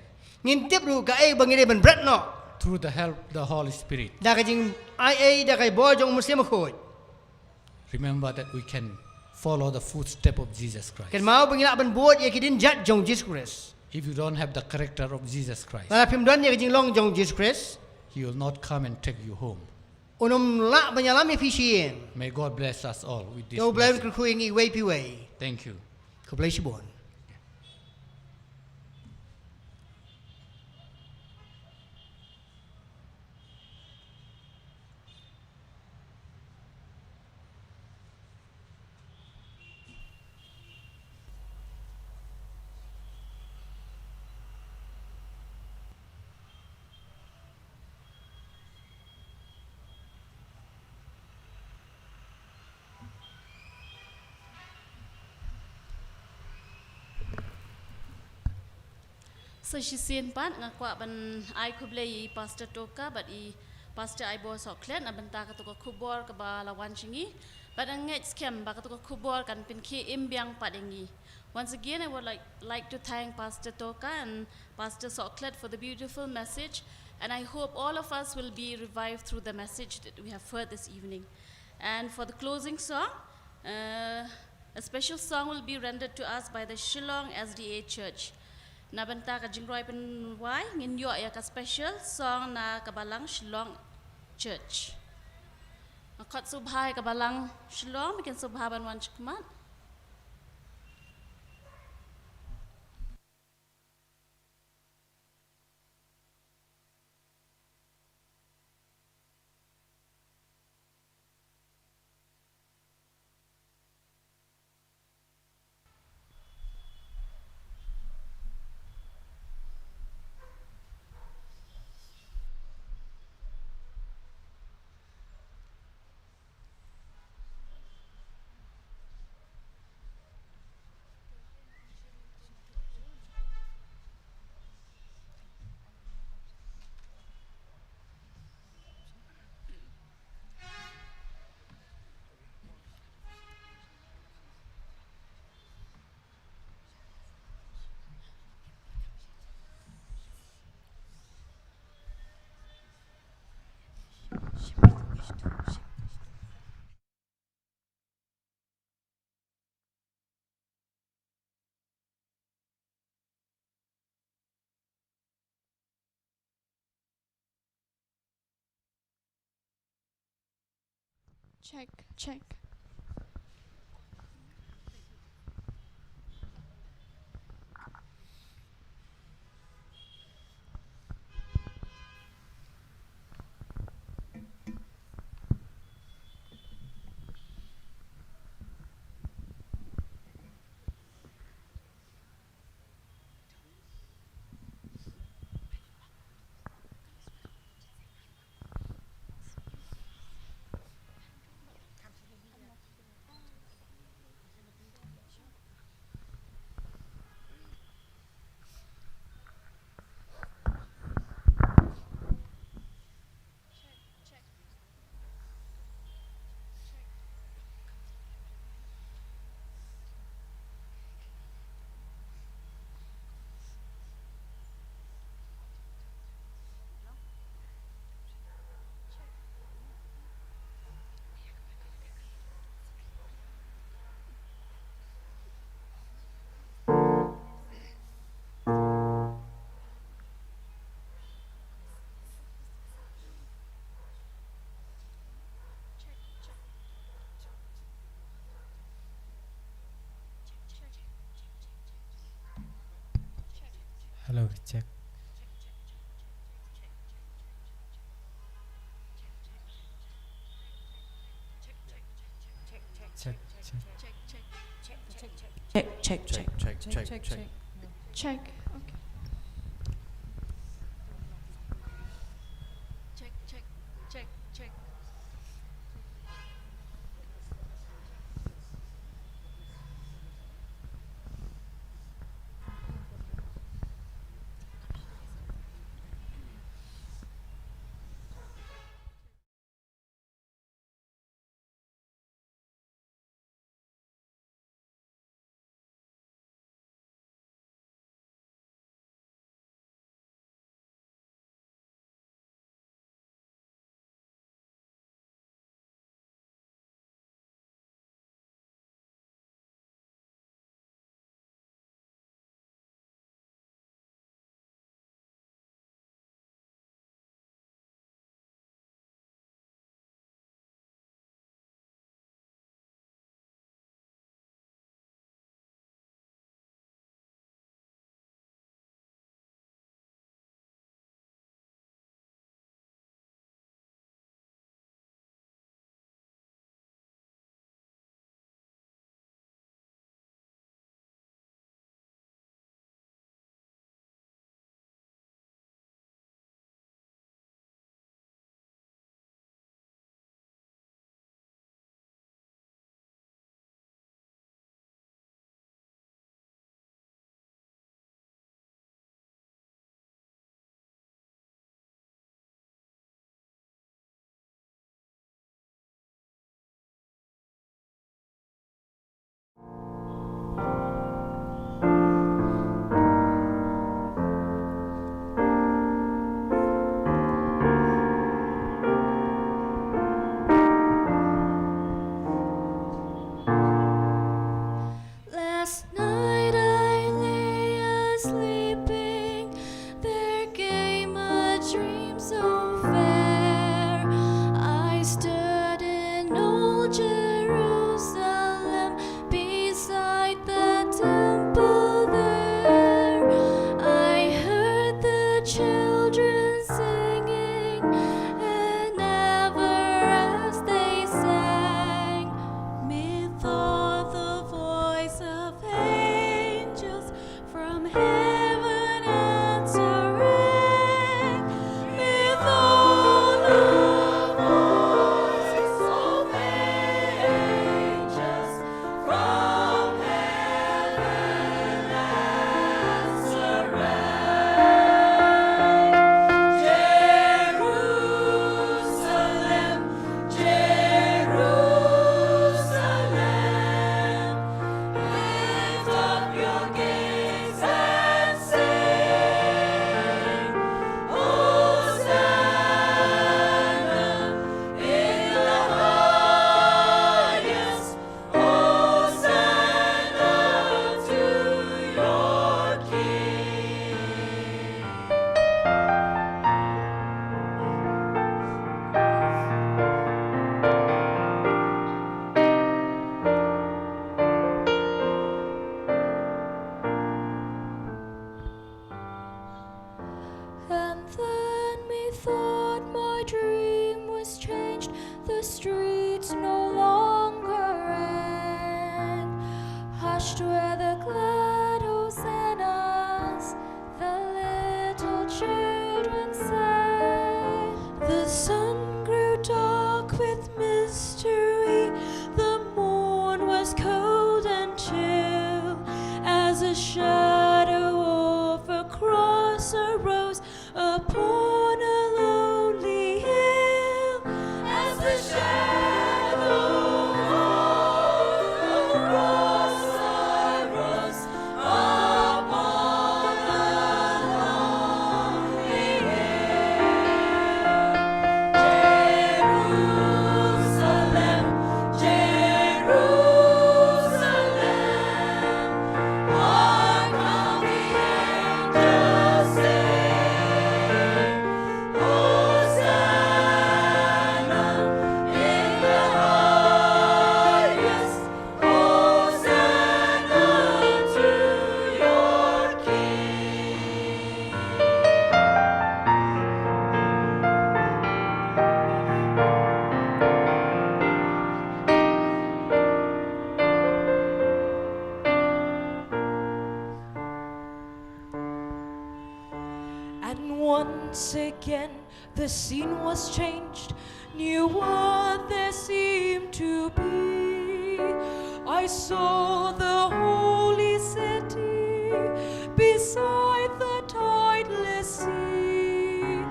Ngin tip ru ka ai bangi ban brat no. through the help of the Holy Spirit. Da ka jing ai da kai bo jong muslim khoi. Remember that we can follow the footstep of Jesus Christ. Kan mau bangi ban bot ya ki din jat jong Jesus Christ. If you don't have the character of Jesus Christ, La pim don ya ka jing long jong Jesus Christ. He will not come and take you home. Unum la banyalam efisien. May God bless us all with this Tau blame message. ka khu yang i way pi way. Thank you. Ko blai sibon. So she seen pan ngakwa ban I kuble I Pastor Toka but I Pastor I bo soklet na benta ka to kubor ka ba lawan chingi but ang ngej scam ba ka to kubor kan pin ki imbyang padengi. Once again I would like to thank Pastor Toka and Pastor Soklet for the beautiful message, and I hope all of us will be revived through the message that we have heard this evening. And for the closing song, a special song will be rendered to us by the Shillong SDA Church. Nabanta ka jingroy pen wai ngin yo ya ka special song na kabalang Shillong Church. Makot subhay kabalang Shillong bikin subhaban wan chikmat. Check. Hello, check. Check. Check. And ever as they sang, methought the voice of angels from heaven answering, methought the voice of angels from heaven answering. Jerusalem, Jerusalem, lift up your gates and sing, Hosanna in the highest, Hosanna to your King. And then methought my dream was changed, the streets no longer rang. Hushed were the glad hosannas, the little children sang. The sun grew dark with mystery, the morn was cold and chill, as a shadow of a cross arose upon a lonely hill, as the shadow of a cross arose upon a lonely hill. Jerusalem, Jerusalem, hark how the angels sing, Hosanna in the highest, Hosanna to your King. And once again the scene was changed, new world there seemed to be. I saw the holy city beside the tideless sea.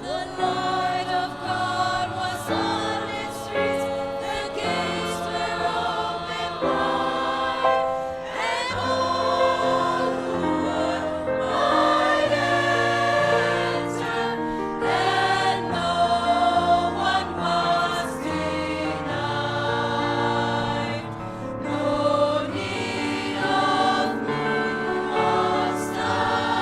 The light of God was on its streets, the gates were open wide, and all who would might enter, and no one was denied. No need of moon or star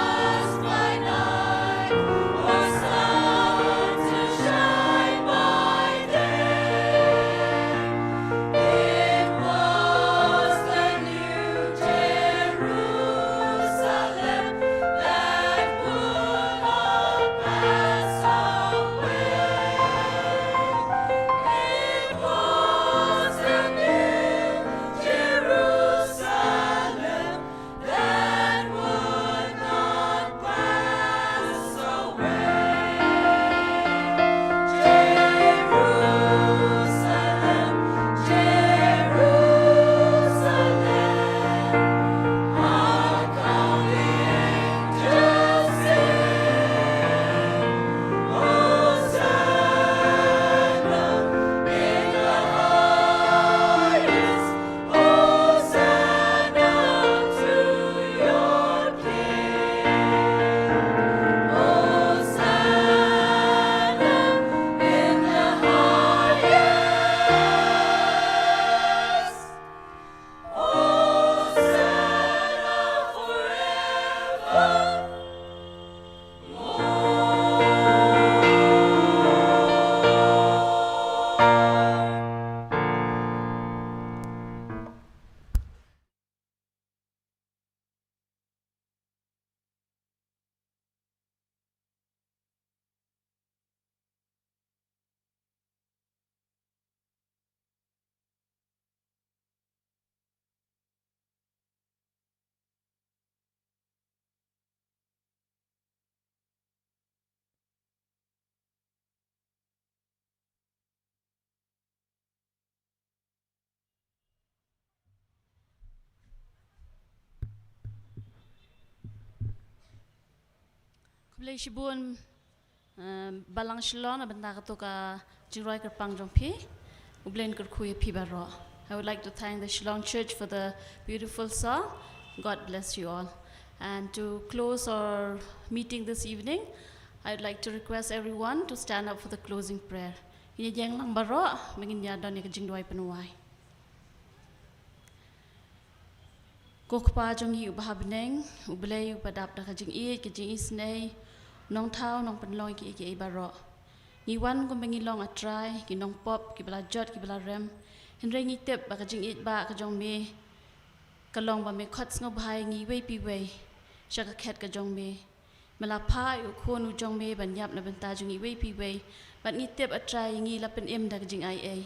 Kublai shibun balang shalom abenda katoka jingroi kerpang jongpi ublen kerkuya pibaro. I would like to thank the Shillong Church for the beautiful song. God bless you all. And to close our meeting this evening, I would like to request everyone to stand up for the closing prayer. Ini jeng lang baro mengin ya don ke jingdoi penuai. Kokpa jong yu bahabneng ublei upadap da jing I ke jing isnei nong thau nong penloi ki baro. Ni wan ko mengi long atrai ki nong pop ki bala jot ki bala rem. Henry ngi tep ba ka jing it ba ka jong me kalong ba me khot ngau bhai ngi wei pi wei shaka khet ka jong me mala pha yu khon u jong me ban yap na ban ta jong ngi wei pi wei ban ngi tep atrai ngi la pen em da ka jing ai ai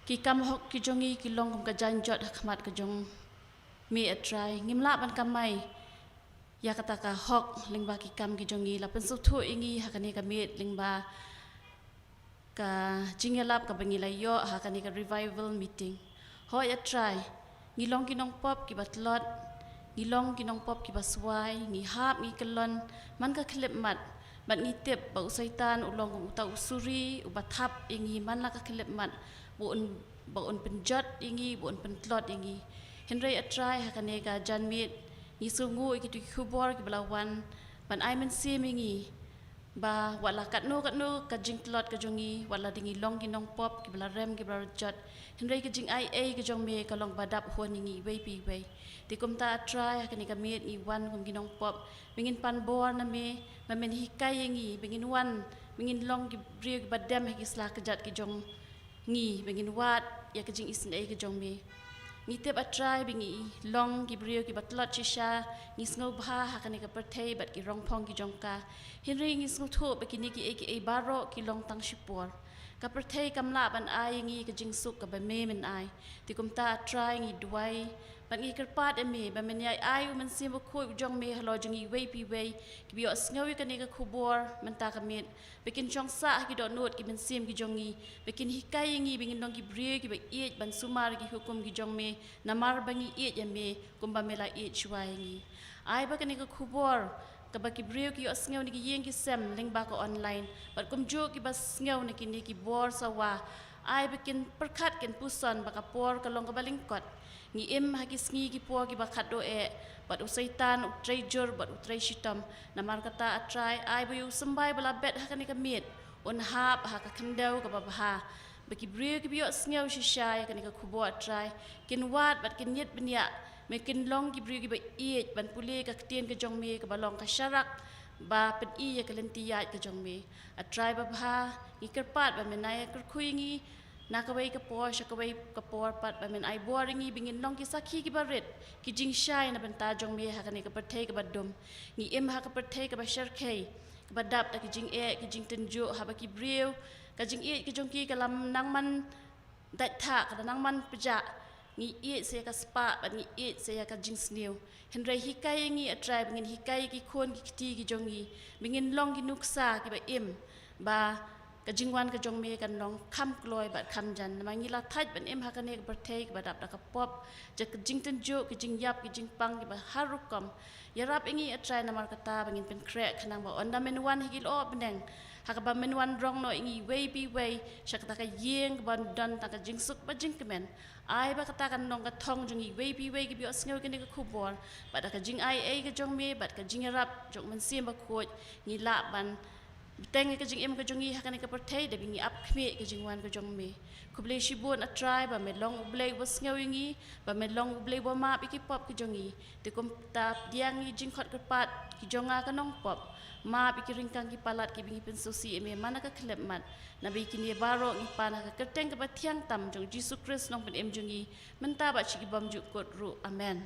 ki kam hok ki jong ngi ki long kom ka jan jot khmat ka jong me atrai ngim la ban kam mai ya kata ka hok ling ba ki kam ki jong ngi la pen su thu ngi ha ka ne ka me ling ba ka jingelap ka bangila yo ha kani ka revival meeting ho ya try ngilong kinong pop ki batlot ngilong kinong pop ki baswai ngi hap ngi kelon man ka klip mat bat ngi tep ba usaitan ulong ko uta usuri ubathap ingi man la ka klip mat ba un penjot ingi ba un pentlot ingi henry a try ha kani ka janmit ngi sungu ki tu khubor ki balawan ban ai men sim ingi ba wala katno ka jing tlot ka jongi wala dingi long ginong pop ki bala rem ki bala jot henry ka jing ai ka jong me ka long badap honingi wei pi wei ti kum ta try ka ni ka met ni wan kum ginong pop bingin pan bor na me men hikai ngi bingin wan bingin long ki brio ki badam ki sla ka jat ki jong ngi bingin wat ya ka jing isnei ka jong me ni tep a try bingi long ki brio ki batlot chisha ni sngo bha ha ka ni ka perthei bat ki rong phong ki jongka hinri ngi sngo tho ba ki ni ki e baro ki long tang shipor ka perthei kamla ban ai ngi ka jing suk ka ba me men ai ti kum ta try ngi duai ban ngi kerpat me ba men ai man sim ba khoi jong me halo jong i wei pi wei ki bio sngo ka ni ka khubor man ta ka met bekin chong sa ki do not ki men sim ki jong i bekin hikai ngi bingin dong ki brio ki ba e ban sumar ki hukum ki jong me namar bangi e ya me kumba mela e chwai ngi ai ba ka ni ka khubor ka ba ki brio ki sngo ni ki yeng ki sem ling ba ko online bat kum jo ki ba sngo ni ki bor sawa ai bekin perkhat ken puson ba ka por ka long ka baling kot ni em ha ki sngi ki por ki ba khat do e bat usaitan utrejur bat utreishitam namar kata atrai ai bu sambai bala bet ha ka ni ka met on hap ha ka kendau ka ba ha baki brio ki bio sngiau shisha ka ni ka khubo atrai kin wat bat kin yet benya me kin long ki brio ki ba e ban pule ka tien ka jong me ka balong ka sharak ba pen i ya kalentiya ka jong me atrai ba ha ni kerpat ba menai ker khuingi nakawai ka por shakawai ka por pat ba men ai boringi bingin long ki sakhi ki baret ki jing shai na banta jong me ha ka ni ka perthei ka badum ni em ha ka perthei ka ba sharkhei ka badap ta ki jing e ki jing tenjo ha ba ki brio ka jing e ki jong ki ka lam nang man dat tha ka nang man peja ni e se ka spa ba ni e se ka jing sneu henry hikai ngi atrai bingin hikai ki khon ki ti ki jong i bingin long ki nuksa ki ba em ba ka jingwan ka jong me kan long kham kloi ba kham jan ma ngi la thaj ban em ha ka ne ka birthday ba dap da ka pop je ka jing ten jo ki jing yap ki jing pang ki ba harukom yarap ingi atrai na mar kata bangin pen krek khanang ba onda men wan higil o beneng ha ka ba men wan rong no ingi wei bi wei shak ta ka yeng ban dan ta ka jing suk ba jing kemen ai ba kata kan nong ka thong jong i wei bi wei ki bi osngeu ke ne ka khubor ba da ka jing ai ka jong me ba ka jing yarap jong men sim ba khoj ni la ban teng ka jing em ka jongi ha ka perthei de bingi ap khme ka jingwan ka jong me kuble shibon a try ba me long ublei was ngawingi ba me long ublei ba ma ki pop ka jongi te kom ta diang ni jing khot ka pat ki jonga ka nong pop ma bi ki ringkang ki palat ki bingi pen sosi me mana ka khlep mat na bi ki ni baro ni pana ka kerteng ka ba thiang tam jong Jesus Christ nong pen em jongi menta ba chi ki bam ju kot ru amen.